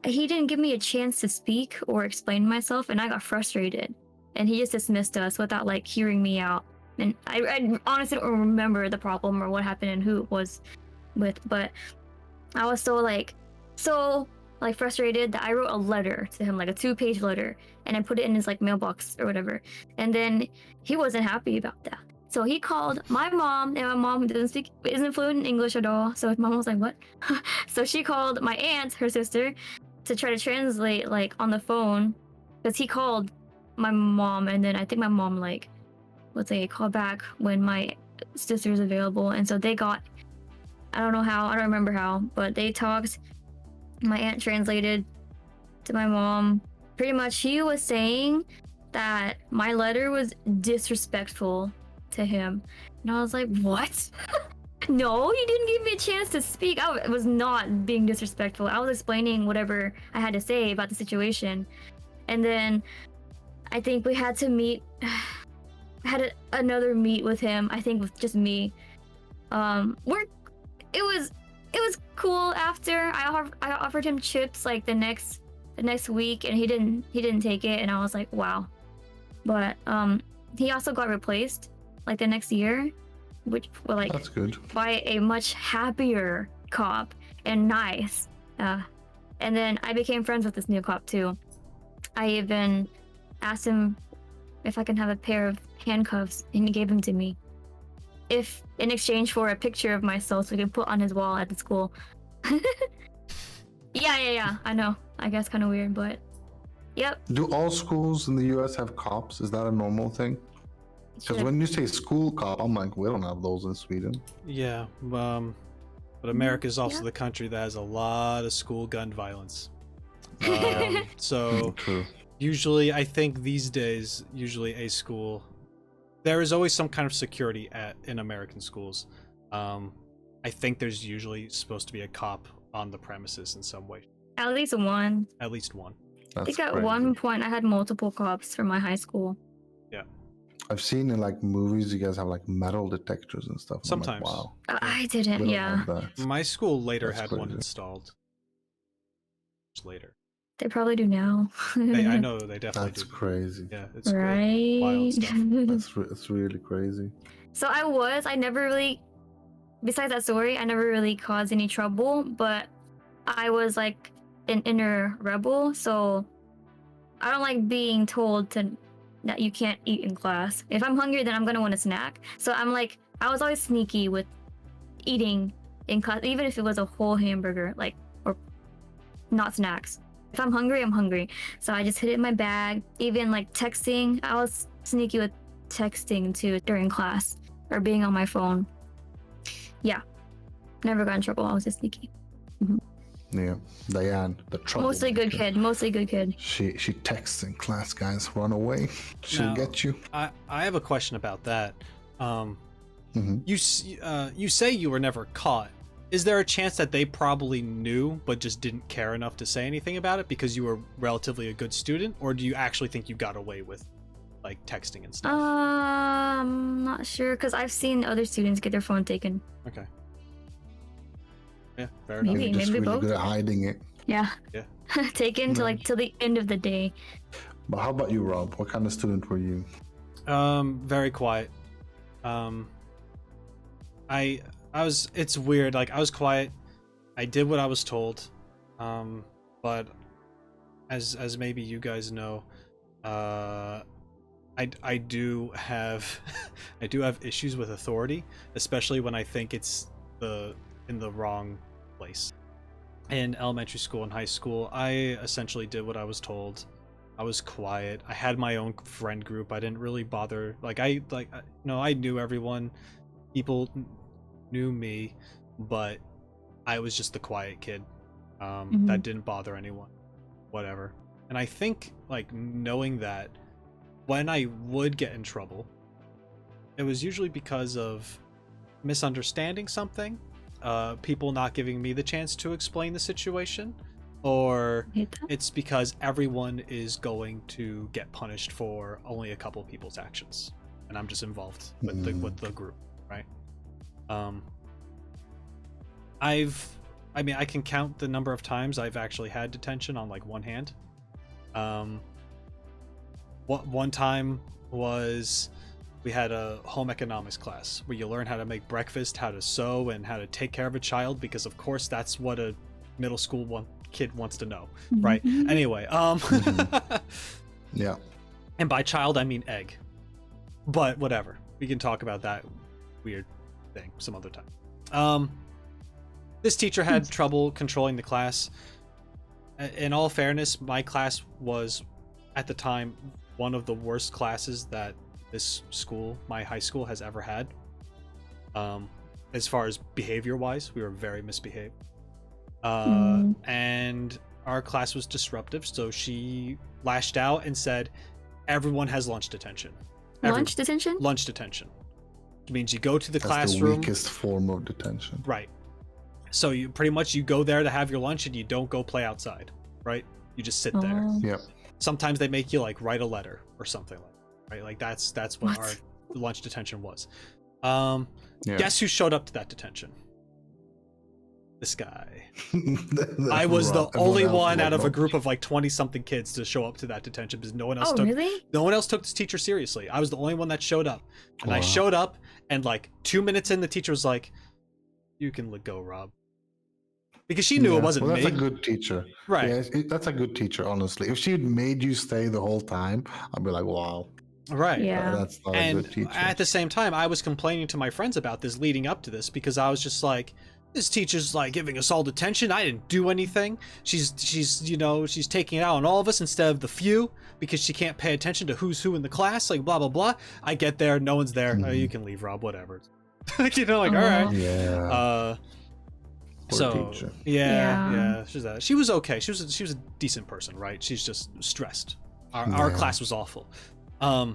he didn't give me a chance to speak or explain myself, and I got frustrated. And he just dismissed us without like hearing me out. And I honestly don't remember the problem or what happened and who it was with, but I was so frustrated that I wrote a letter to him, like a 2-page letter, and I put it in his like mailbox or whatever. And then he wasn't happy about that. So he called my mom, and my mom isn't fluent in English at all. So my mom was like, "What?" So she called my aunt, her sister, to try to translate like on the phone, because he called my mom, and then I think my mom like, let's say, called back when my sister's available, and so they got, I don't know how, I don't remember how, but they talked. My aunt translated to my mom. Pretty much, he was saying that my letter was disrespectful to him, and I was like, "What?" No, he didn't give me a chance to speak. I was not being disrespectful. I was explaining whatever I had to say about the situation, and then I think we had to meet. Another meet with him. I think with just me. It was cool. After I offered him chips like the next week, and he didn't take it, and I was like, wow. But he also got replaced like the next year, which were like, that's good, by a much happier cop and nice. And then I became friends with this new cop too. I even asked him if I can have a pair of handcuffs, and he gave them to me, if in exchange for a picture of myself so he could put on his wall at the school. Yeah, I know, I guess kind of weird, but yep. Do all schools in the US have cops? Is that a normal thing? Because when you say school cop, I'm like, we don't have those in Sweden. Yeah, but America is also the country that has a lot of school gun violence. So True. Usually, I think these days, a school, there is always some kind of security in American schools. I think there's usually supposed to be a cop on the premises in some way. At least one. At least one. I think at one point I had multiple cops for my high school. Yeah. I've seen in like movies, you guys have like metal detectors and stuff. I'm like, Sometimes. wow. I we didn't. don't Yeah, have that. My school later That's had one crazy. installed. Later. they probably do now. I know they definitely That's do. crazy. Yeah, it's wild Right. stuff. It's really crazy. So I never really, besides that story, I never really caused any trouble, but I was like an inner rebel, so I don't like being told that you can't eat in class. If I'm hungry, then I'm gonna want a snack. So I was always sneaky with eating in class, even if it was a whole hamburger, like, or not snacks. If I'm hungry, I'm hungry. So I just hid it in my bag. Even like texting, I was sneaky with texting too during class or being on my phone. Yeah, never got in trouble. I was just sneaky. Yeah, Diane, the trouble. Mostly good kid. Mostly good kid. She texts in class, guys, run away. She'll Now, get you. I have a question about that. Hmm. You say you were never caught. Is there a chance that they probably knew but just didn't care enough to say anything about it because you were relatively a good student, or do you actually think you got away with like texting and stuff? I'm not sure because I've seen other students get their phone taken. Okay. Yeah, fair Maybe. enough. You're just really both. good at hiding it. Yeah. Yeah. Taken to like till the end of the day. But how about you, Rob? What kind of student were you? Very quiet. I was. It's weird. Like I was quiet. I did what I was told. But as maybe you guys know, I do have I do have issues with authority, especially when I think it's in the wrong place. In elementary school and high school, I essentially did what I was told. I was quiet. I had my own friend group. I didn't really bother. I knew everyone. People knew me, but I was just the quiet kid that didn't bother anyone. Whatever. And I think like knowing that when I would get in trouble, it was usually because of misunderstanding something, people not giving me the chance to explain the situation, or it's because everyone is going to get punished for only a couple people's actions, and I'm just involved with the group, right? I can count the number of times I've actually had detention on like one hand. One time was we had a home economics class where you learn how to make breakfast, how to sew, and how to take care of a child, because of course that's what a middle school kid wants to know, right? Anyway, Yeah. and by child I mean egg, but whatever, we can talk about that weird thing some other time. This teacher had trouble controlling the class. In all fairness, my class was at the time one of the worst classes that this school, my high school, has ever had. As far as behavior wise, we were very misbehaved. And our class was disruptive, so she lashed out and said, everyone has lunch detention. Lunch detention? Lunch detention. Which means you go to the That's classroom. the weakest form of detention. Right. So you pretty much, you go there to have your lunch and you don't go play outside, right? You just sit there. Yep. Sometimes they make you like write a letter or something like that, right? Like that's what our lunch detention was. Yeah. Guess who showed up to that detention? This guy. I was the only one out of a group of like 20 something kids to show up to that detention because no one else no one else took this teacher seriously. I was the only one that showed up. And I showed up, and like 2 minutes in, the teacher was like, you can let go, Rob. Because she knew it wasn't that's me. a good teacher. Right. Yeah, that's a good teacher, honestly. If she had made you stay the whole time, I'd be like, wow. Right. Yeah. That's not And a good teacher. at the same time, I was complaining to my friends about this leading up to this, because I was just like, this teacher's like giving us all detention. I didn't do anything. She's taking it out on all of us instead of the few, because she can't pay attention to who's who in the class, like blah blah blah. I get there, no one's there. Oh, you can leave, Rob, whatever. All right. Yeah. So teacher. yeah, she was okay. She was a decent person, right? She's just stressed. Our class was awful. Were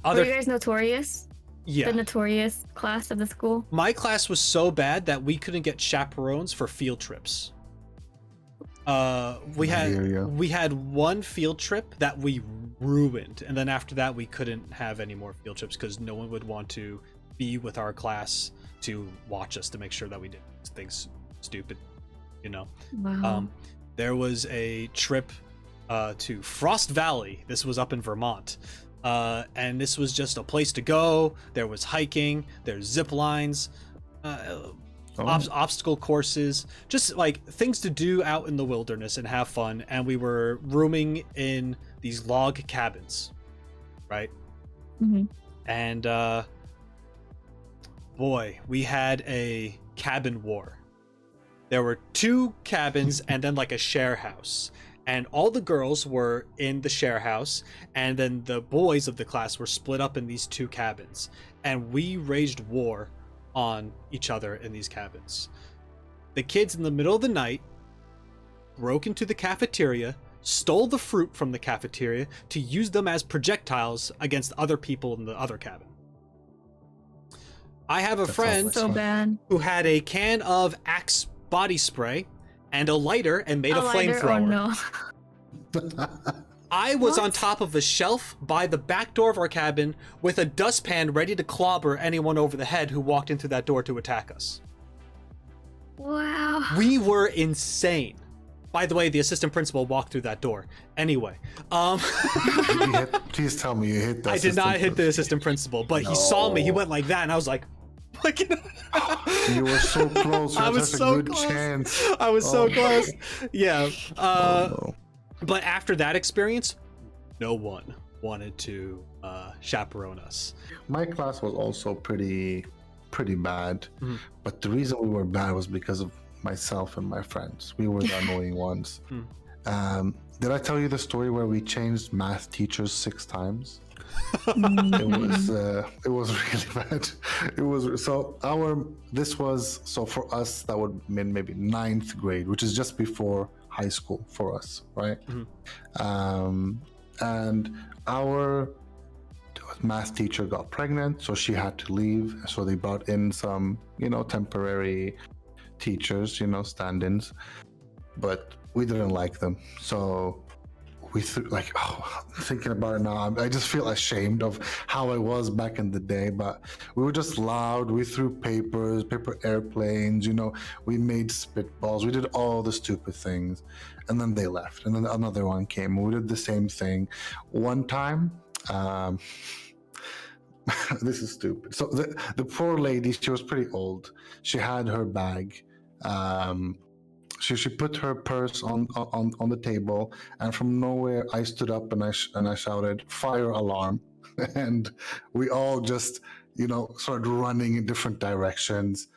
you guys notorious? Yeah. The notorious class of the school? My class was so bad that we couldn't get chaperones for field trips. We had one field trip that we ruined. And then after that, we couldn't have any more field trips because no one would want to be with our class to watch us to make sure that we did things stupid, you know. Wow. There was a trip to Frost Valley. This was up in Vermont. And this was just a place to go. There was hiking, there's zip lines, obstacle courses, just like things to do out in the wilderness and have fun. And we were rooming in these log cabins, right? Mhm. And boy, we had a cabin war. There were 2 cabins and then like a share house. And all the girls were in the share house, and then the boys of the class were split up in these 2 cabins. And we waged war on each other in these cabins. The kids in the middle of the night broke into the cafeteria, stole the fruit from the cafeteria to use them as projectiles against other people in the other cabin. I have a friend So bad. who had a can of Axe body spray and a lighter and made a lighter? flamethrower. Oh no. I was on What? top of a shelf by the back door of our cabin with a dustpan ready to clobber anyone over the head who walked in through that door to attack us. Wow. We were insane. By the way, the assistant principal walked through that door. Anyway, Please tell me you hit the I did not hit the assistant assistant principal, but he saw me. He No. went like that, and I was like, principal. You were so close. You I had was such so a good close. chance. I was so Oh. close. Yeah. Oh, But after that experience, no one wanted to chaperone us. my class was also pretty bad, Mhm. but the reason we were bad was because of myself and my friends. We were the annoying ones. Did I tell you the story where we changed math teachers 6 times? It was really bad. It was so for us that would mean maybe 9th grade, which is just before high school for us, right? And our math teacher got pregnant, so she had to leave. So they brought in some, temporary teachers, stand-ins, but we didn't like them. So we thinking about it now, I just feel ashamed of how I was back in the day. But we were just loud. We threw paper airplanes, we made spitballs. We did all the stupid things. And then they left. And then another one came. We did the same thing. One time, this is stupid. So the poor lady, she was pretty old. She had her bag. She put her purse on the table, and from nowhere I stood up and I shouted, "Fire alarm!" And we all just started running in different directions.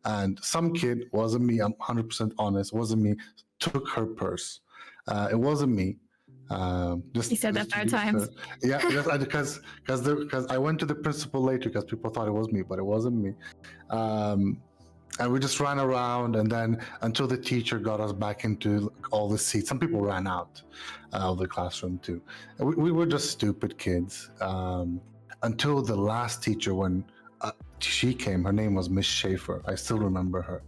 And some kid, wasn't me, I'm 100% honest, wasn't me, took her purse. It wasn't me. You said that 5 times. Yeah, because I went to the principal later because people thought it was me, but it wasn't me. And we just ran around, and then until the teacher got us back into all the seats. Some people ran out of the classroom too. And we were just stupid kids until the last teacher, when she came. Her name was Miss Schaefer. I still remember her.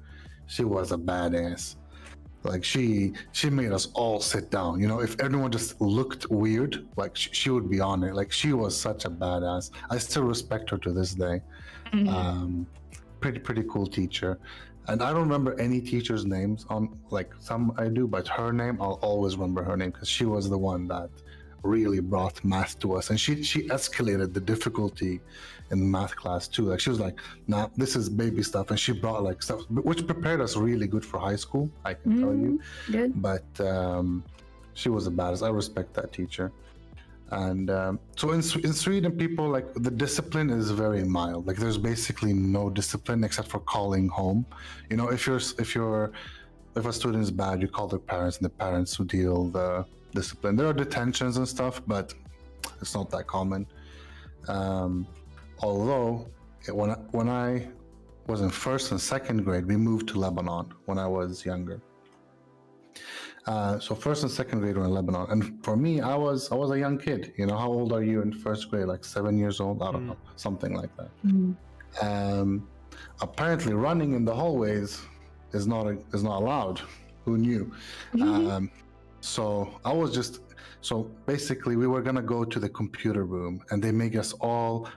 She was a badass. Like she made us all sit down. If anyone just looked weird, like she would be on it. Like she was such a badass. I still respect her to this day. Pretty cool teacher. And I don't remember any teachers' names some I do, but her name, I'll always remember her name because she was the one that really brought math to us. And she escalated the difficulty in math class too. Like she was like, "Nah, this is baby stuff," and she brought like stuff which prepared us really good for high school, I can tell you. Good. But she was the baddest. I respect that teacher. And so in Sweden, people, like, the discipline is very mild. Like there's basically no discipline except for calling home. If a student is bad, you call their parents, and the parents who deal the discipline. There are detentions and stuff, but it's not that common. Although when I was in 1st and 2nd grade, we moved to Lebanon when I was younger. So 1st and 2nd grade were in Lebanon, and for me, I was a young kid. How old are you in 1st grade? Like 7 years old? I don't know, something like that. Apparently, running in the hallways is not allowed. Who knew? So I was just So basically, we were gonna go to the computer room, and they make us all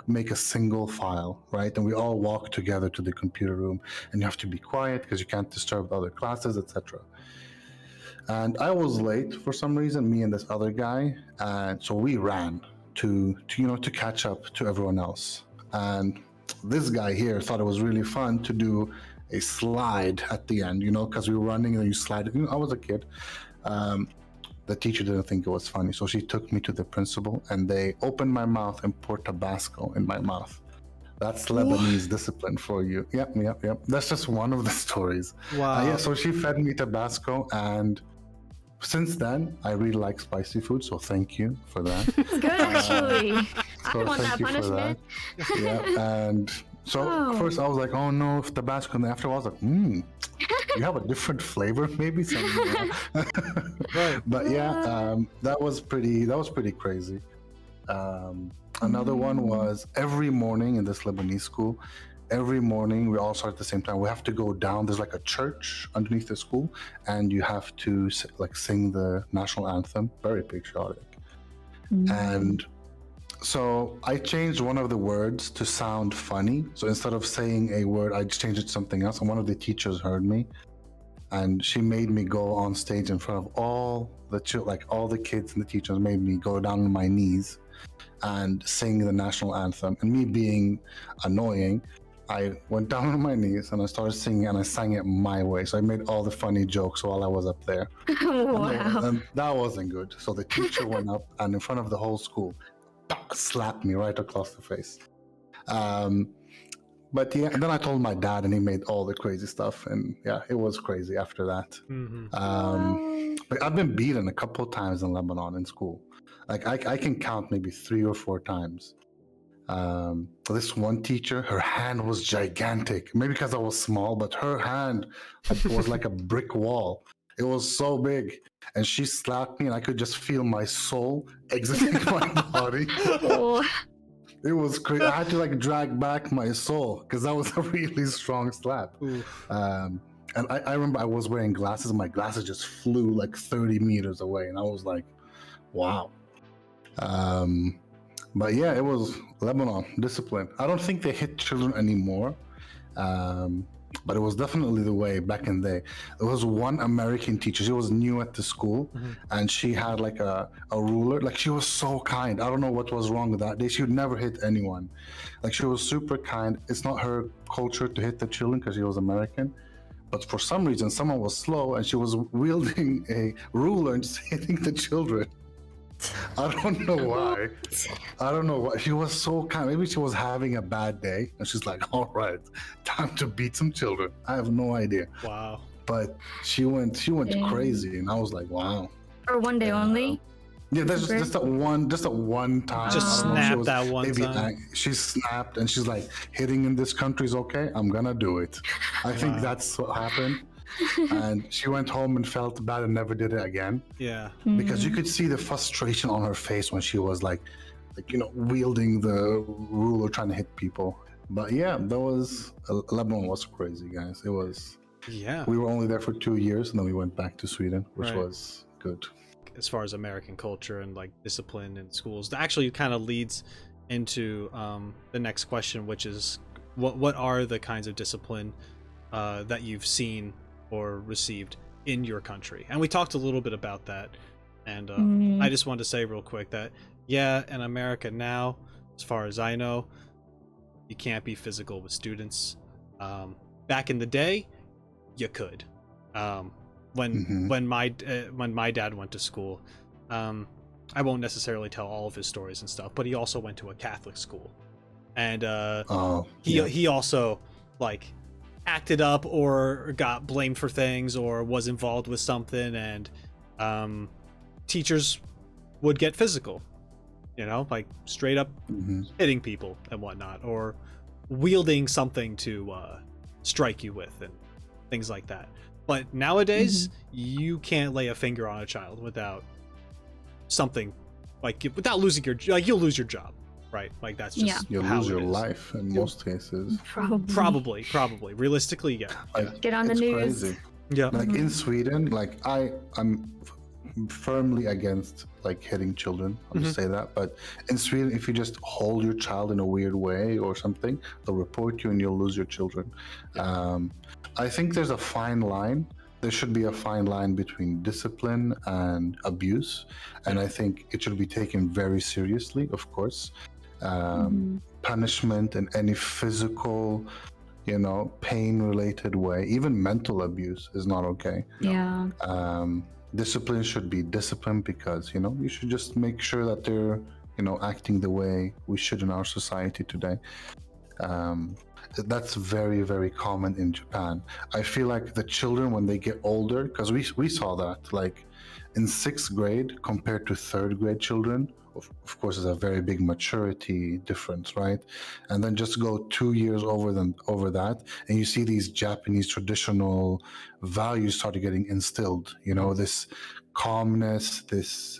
make a single file, right? And we all walk together to the computer room, and you have to be quiet because you can't disturb the other classes, etc. And I was late for some reason, me and this other guy, and so we ran to catch up to everyone else. And this guy here thought it was really fun to do a slide at the end, because we were running and you slide. I was a kid. The teacher didn't think it was funny, so she took me to the principal, and they opened my mouth and poured Tabasco in my mouth. That's Lebanese discipline for you. Yep. That's just one of the stories. Wow. Yeah, so she fed me Tabasco, and since then, I really like spicy food, so thank you for that. It's good, actually. I So want that thank you for punishment. Yeah, and so first I was like, oh no, if Tabasco, and after I was like, you have a different flavor, maybe something. Right. But yeah, that was pretty crazy. Another one was every morning in this Lebanese school. Every morning we all start at the same time. We have to go down. There's like a church underneath the school, and you have to sing the national anthem. Very patriotic. And so I changed one of the words to sound funny. So instead of saying a word, I just changed it to something else. And one of the teachers heard me, and she made me go on stage in front of all the kids and the teachers made me go down on my knees and sing the national anthem. And me being annoying, I went down on my knees and I started singing, and I sang it my way. So I made all the funny jokes while I was up there. Wow. And that wasn't good. So the teacher went up and in front of the whole school, slapped me right across the face. But yeah, and then I told my dad, and he made all the crazy stuff. And yeah, it was crazy after that. But I've been beaten a couple of times in Lebanon in school. Like I can count maybe 3 or 4 times. This one teacher, her hand was gigantic. Maybe because I was small, but her hand was like a brick wall. It was so big, and she slapped me, and I could just feel my soul exiting my body. It was crazy. I had to drag back my soul because that was a really strong slap. And I remember I was wearing glasses, and my glasses just flew like 30 meters away, and I was like, wow. But yeah, it was Lebanon discipline. I don't think they hit children anymore, but it was definitely the way back in the day. There was one American teacher. She was new at the school, and she had like a ruler. Like, she was so kind. I don't know what was wrong with that day. She would never hit anyone. Like, she was super kind. It's not her culture to hit the children because she was American. But for some reason, someone was slow, and she was wielding a ruler and just hitting the children. I don't know why. I don't know why. She was so kind. Maybe she was having a bad day, and she's like, all right, time to beat some children. I have no idea. Wow. But she went crazy, and I was like, wow. For one day only? Yeah, that's just that one time. Just snapped that one time. She snapped, and she's like, hitting in this country is okay. I'm gonna do it. I think that's what happened. And she went home and felt bad and never did it again. Yeah. Because you could see the frustration on her face when she was wielding the ruler trying to hit people. But yeah, Lebanon was crazy, guys. It was. Yeah. We were only there for 2 years, and then we went back to Sweden, which was good. As far as American culture and discipline in schools, that actually kind of leads into the next question, which is what are the kinds of discipline that you've seen or received in your country? And we talked a little bit about that, and I just wanted to say real quick that in America now, as far as I know, you can't be physical with students. Back in the day, you could. When my dad went to school, I won't necessarily tell all of his stories and stuff, but he also went to a Catholic school, and he also acted up or got blamed for things or was involved with something, and teachers would get physical, straight up hitting people and whatnot, or wielding something to strike you with and things like that. But nowadays, you can't lay a finger on a child without something, without losing you'll lose your job. Right, that's just you'll lose your life in most cases. Probably. Realistically, yeah. Get on the news. Crazy. Yeah. In Sweden, I'm firmly against like hitting children. I'll just say that. But in Sweden, if you just hold your child in a weird way or something, they'll report you and you'll lose your children. I think there's a fine line. There should be a fine line between discipline and abuse, and I think it should be taken very seriously, of course. Punishment in any physical, pain-related way, even mental abuse is not okay. Yeah. Discipline should be discipline because, you should just make sure that they're, acting the way we should in our society today. That's very, very common in Japan. I feel like the children, when they get older, because we saw that, like in 6th grade compared to 3rd grade children, of course, there's a very big maturity difference, right? And then just go 2 years over that, and you see these Japanese traditional values started getting instilled. This calmness, this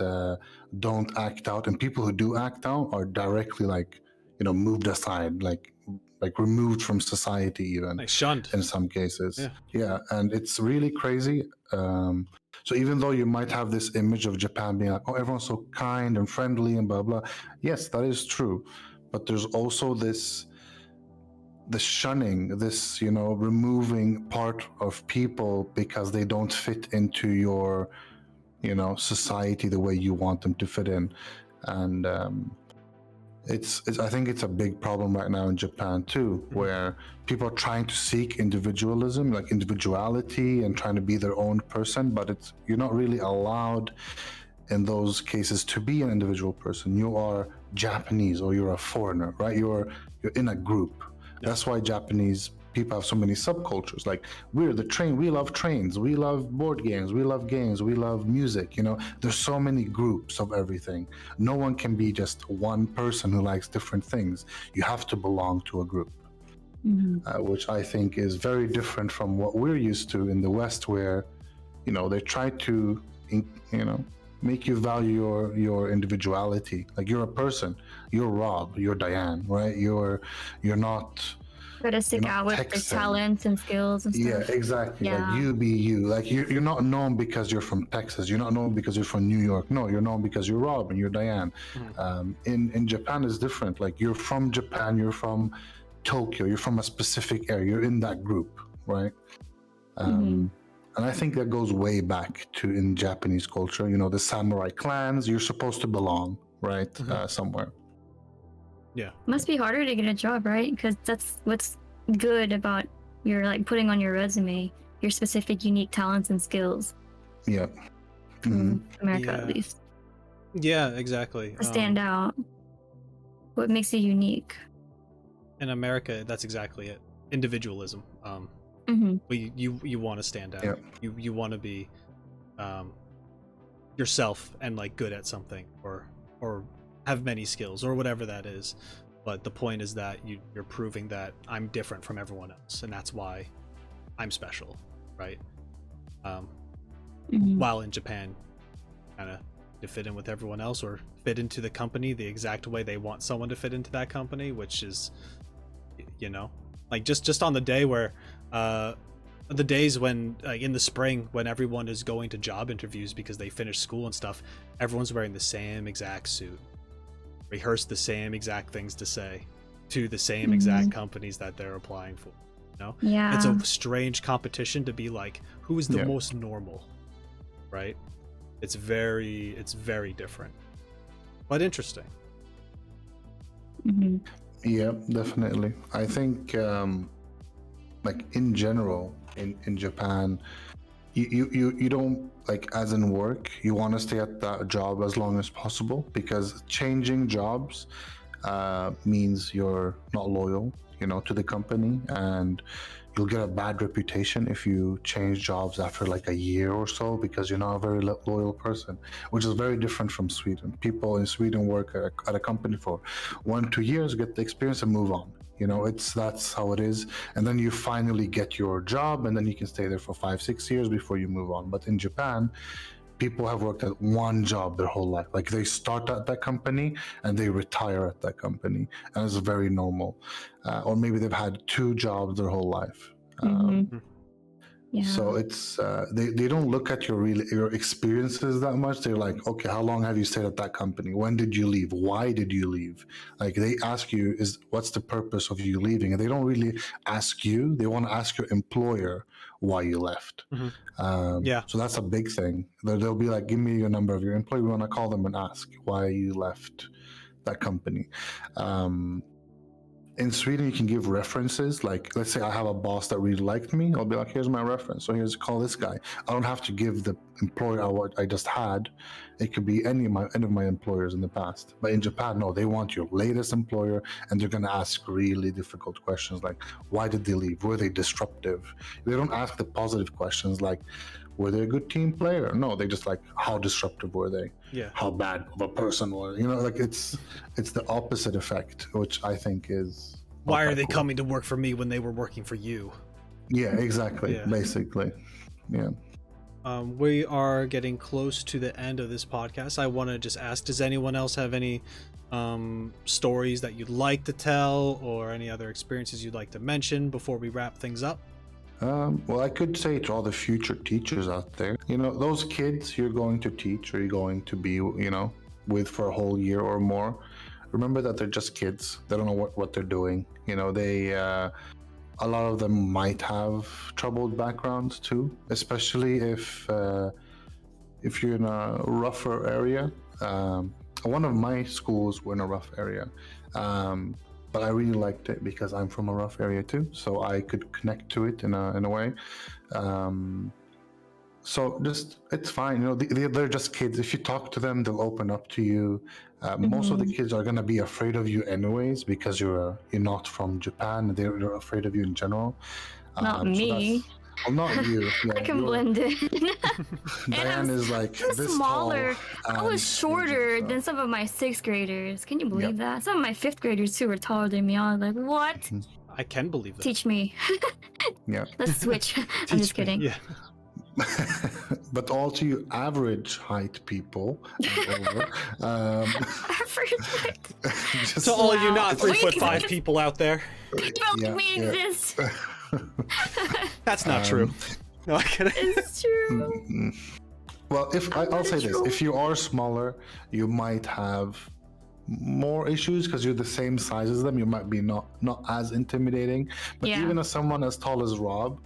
don't act out, and people who do act out are directly moved aside, like removed from society, even Like shunned in some cases. Yeah, and it's really crazy. So even though you might have this image of Japan being like, oh, everyone's so kind and friendly and blah blah, yes, that is true, but there's also this shunning, this removing part of people because they don't fit into your society the way you want them to fit in. And it's I think it's a big problem right now in Japan too, where people are trying to seek individualism, like individuality, and trying to be their own person, but you're not really allowed in those cases to be an individual person. You are Japanese or you're a foreigner, right? You're in a group. That's why Japanese people have so many subcultures. Like we love trains, we love board games, we love music. There's so many groups of everything. No one can be just one person who likes different things. You have to belong to a group, which I think is very different from what we're used to in the West, where they try to make you value your individuality. Like you're a person, you're Rob, you're Diane, right? You're not Try to stick out with the talents and skills and stuff. Yeah, exactly. Yeah. Like you be you. Like you're not known because you're from Texas. You're not known because you're from New York. No, you're known because you're Rob and you're Diane. In Japan is different. Like you're from Japan, you're from Tokyo, you're from a specific area. You're in that group, right? And I think that goes way back to in Japanese culture. The samurai clans. You're supposed to belong, right, somewhere. Yeah. Must be harder to get a job, right? Because that's what's good about your putting on your resume, your specific unique talents and skills. Yeah. America, at least. Yeah, exactly. To stand out. What makes you unique? In America, that's exactly it. Individualism. You want to stand out. Yeah. You want to be yourself and good at something or have many skills or whatever that is. But the point is that you're proving that I'm different from everyone else, and that's why I'm special, right? While in Japan, kind of to fit in with everyone else or fit into the company the exact way they want someone to fit into that company, which is, just on the day where the days when in the spring when everyone is going to job interviews because they finished school and stuff, everyone's wearing the same exact suit, rehearse the same exact things to say to the same exact companies that they're applying for. Yeah. It's a strange competition to be like, who is the most normal, right? It's very different, but interesting. Yeah, definitely. I think in general in Japan, you don't, as in work, you want to stay at that job as long as possible, because changing jobs means you're not loyal to the company, and you'll get a bad reputation if you change jobs after a year or so, because you're not a very loyal person, which is very different from Sweden. People in Sweden work at a company for 1-2 years, get the experience, and move on. That's how it is. And then you finally get your job, and then you can stay there for 5-6 years before you move on. But in Japan, people have worked at one job their whole life. They start at that company and they retire at that company, and it's very normal. Or maybe they've had 2 jobs their whole life. Yeah. So it's they don't look at your experiences that much. They're like, okay, how long have you stayed at that company? When did you leave? Why did you leave? Like they ask you, what's the purpose of you leaving? And they don't really ask you. They want to ask your employer why you left. Yeah. So that's a big thing. They'll be like, give me your number of your employee. We want to call them and ask why you left that company. In Sweden, you can give references. Like, let's say I have a boss that really liked me. I'll be like, here's my reference. So here's, call this guy. I don't have to give the employer what I just had. It could be any of my employers in the past. But in Japan, no, they want your latest employer, and they're going to ask really difficult questions like, why did they leave? Were they disruptive? They don't ask the positive questions like, were they a good team player? No, they just like, how disruptive were they? Yeah. How bad of a person was? You know, like it's the opposite effect, which I think is. Why are they cool. coming to work for me when they were working for you? Yeah, exactly. Yeah. Basically, yeah. We are getting close to the end of this podcast. I want to just ask, does anyone else have any stories that you'd like to tell, or any other experiences you'd like to mention before we wrap things up? Well, I could say to all the future teachers out there, you know, those kids you're going to teach or you're going to be, you know, with for a whole year or more, remember that they're just kids. They don't know what they're doing. You know, a lot of them might have troubled backgrounds too, especially if you're in a rougher area. One of my schools were in a rough area. But I really liked it because I'm from a rough area too, so I could connect to it in a way. So just, it's fine, you know, they're just kids. If you talk to them, they'll open up to you. Most of the kids are gonna be afraid of you anyways because you're not from Japan. They're afraid of you in general. Not me. Well, not you. Yeah, I can blend in. Diane is like I'm this smaller. tall. I was shorter so- than some of my 6th graders. Can you believe that? Some of my 5th graders too were taller than me. I was like, what? I can believe that. Teach me. Yeah. Let's switch. I'm Teach just me. kidding. Yeah. But all to you average height people and over, just, To all you not Wow. 3'5" people out there, People Yeah, we yeah. exist. that's not true. No, I can't. It's true. Well, I'll say this: true. if you are smaller, you might have more issues because you're the same size as them. You might be not as intimidating. But Yeah. even someone as tall as Rob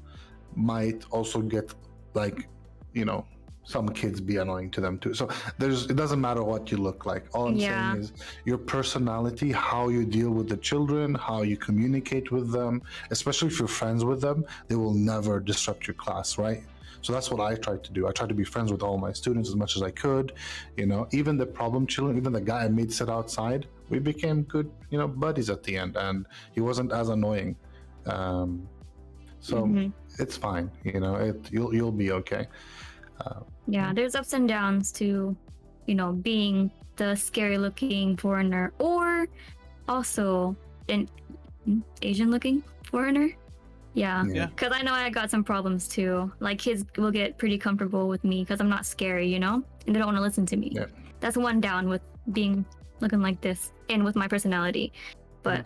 might also get, like, you know, some kids be annoying to them too. So it doesn't matter what you look like. All I'm Yeah. saying is your personality, how you deal with the children, how you communicate with them, especially if you're friends with them, they will never disrupt your class, right? So that's what I tried to do. I tried to be friends with all my students as much as I could. You know, even the problem children, even the guy I made sit outside, we became good, you know, buddies at the end, and he wasn't as annoying. So it's fine. You know, you'll be okay. Yeah, there's ups and downs to, you know, being the scary looking foreigner or also an Asian looking foreigner. Yeah. Yeah. Because I know I got some problems too. Like kids will get pretty comfortable with me because I'm not scary, you know? And they don't want to listen to me. Yeah. That's one down with looking like this and with my personality. But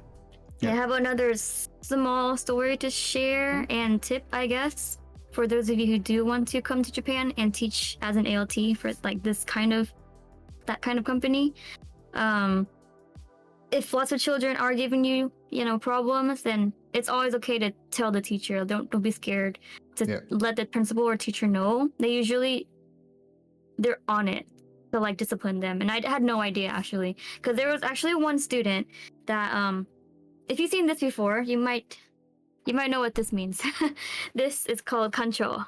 Yeah. I have another small story to share and tip, I guess, for those of you who do want to come to Japan and teach as an ALT for like that kind of company. If lots of children are giving you, you know, problems, then it's always okay to tell the teacher. Don't be scared to let the principal or teacher know. They're on it to like discipline them. And I had no idea actually, because there was actually one student that if you've seen this before, you might know what this means. This is called kancho.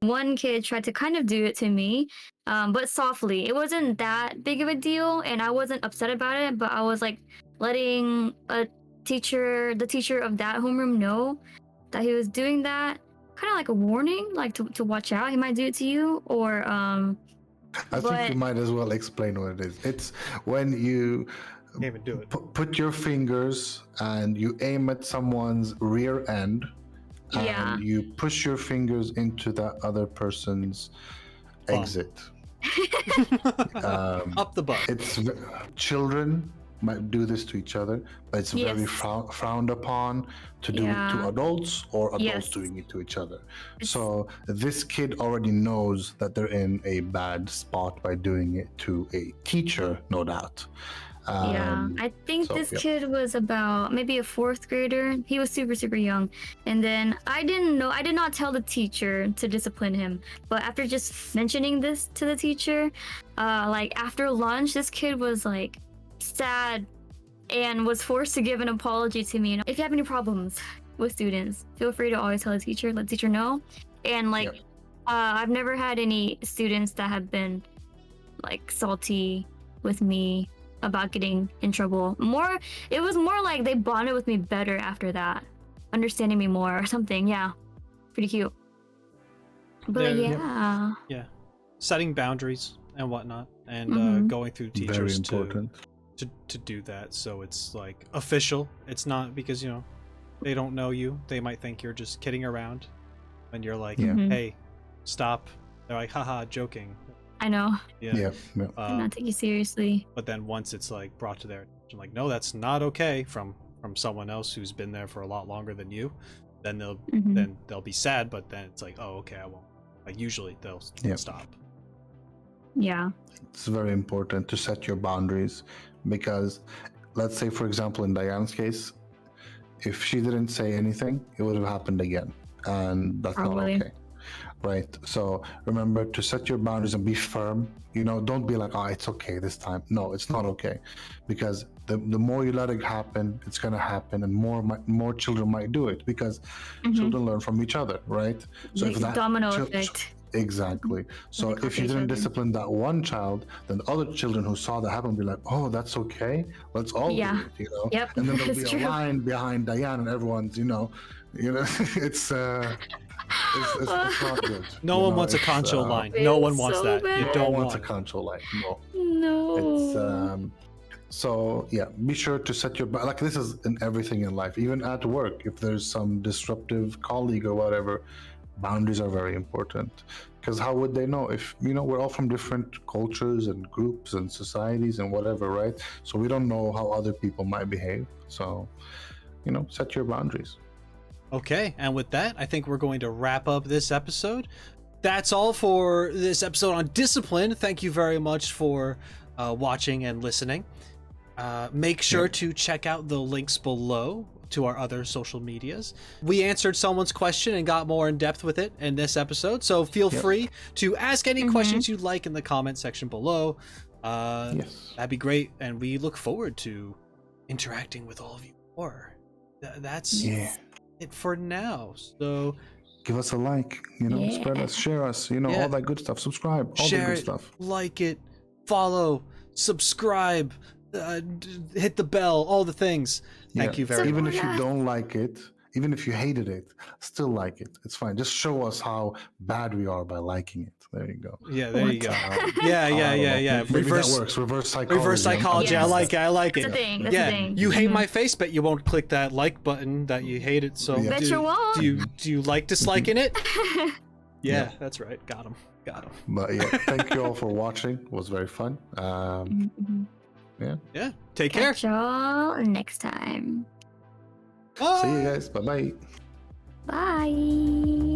One kid tried to kind of do it to me, but softly. It wasn't that big of a deal, and I wasn't upset about it, but I was like letting the teacher of that homeroom know that he was doing that. Kind of like a warning, like to watch out. He might do it to you, or I think you might as well explain what it is. It's when you Can't even do it. put your fingers and you aim at someone's rear end, and Yeah. you push your fingers into that other person's Bum. exit. Up the butt. It's children might do this to each other, but it's very Yes. frowned upon to do it to Yeah. adults or adults Yes. doing it to each other. It's- So this kid already knows that they're in a bad spot by doing it to a teacher, no doubt. Yeah, I think so, this yeah. kid was about maybe a fourth grader. He was super, super young. And then I did not tell the teacher to discipline him. But after just mentioning this to the teacher, like after lunch, this kid was like sad and was forced to give an apology to me. If you have any problems with students, feel free to always tell the teacher, let the teacher know. And like, Yep. I've never had any students that have been like salty with me about getting in trouble. It was more like they bonded with me better after that, understanding me more or something. Yeah, pretty cute. But Yeah. yeah, Setting boundaries and whatnot, and Mhm. going through Very teachers important. to do that, so it's like official. It's not because they don't know you. They might think you're just kidding around, and you're like, Yeah. Mhm. hey, stop. They're like, haha, joking. I know. Yeah. Yeah. Do not take you seriously. But then once it's like brought to their attention, like, no, that's not okay from someone else who's been there for a lot longer than you, then Mhm. they'll be sad. But then it's like, oh, okay, I won't. Like usually they'll Yeah. stop. Yeah. It's very important to set your boundaries because, let's say, for example, in Diane's case, if she didn't say anything, it would have happened again, and that's Probably. not okay, right? So remember to set your boundaries and be firm. Don't be like, oh, it's okay this time. No, it's not okay, because the more you let it happen, it's gonna happen, and more children might do it because Mhm. children learn from each other, right? So The if that domino chil- effect. Exactly. So They if copy you each didn't other. discipline that one child, then the other children who saw that happen will be like, "Oh, that's okay. Let's all Yeah. do it." Yep, And then there'll be it's a true. line behind Diane, and everyone's, it's it's not good. No one wants a concho line. No one wants so that. You bad. No don't one wants want a it. control line. No. No. It's so yeah, be sure to set your like this is in everything in life, even at work. If there's some disruptive colleague or whatever, boundaries are very important. Because how would they know if we're all from different cultures and groups and societies and whatever, right? So we don't know how other people might behave. So set your boundaries. Okay, and with that, I think we're going to wrap up this episode. That's all for this episode on discipline. Thank you very much for watching and listening. Make sure to check out the links below to our other social medias. We answered someone's question and got more in depth with it in this episode, so feel free to ask any questions you'd like in the comment section below. Yes. That'd be great, and we look forward to interacting with all of you more. That's it for now. So Give us a like, spread us, share us, all that good stuff. Subscribe, all share the good it, stuff. like it, follow, subscribe, hit the bell, all the things. Thank you very Even much. if you don't like it, even if you hated it, still like it. It's fine. Just show us how bad we are by liking it. There you go. Yeah, there you go. I Yeah. Maybe Reverse that works. Reverse psychology. Reverse psychology. I Yes. like it. I like That's it. a thing. That's a Yeah, thing. you hate Mhm. my face, but you won't click that like button that you hate it. So Yeah. Bet do, you won't. do you like disliking it? Yeah, Yeah. that's right. Got him. But yeah, thank you all for watching. It was very fun. Mhm. Yeah. Take care. Catch y'all next time. See you guys. Bye bye. Bye.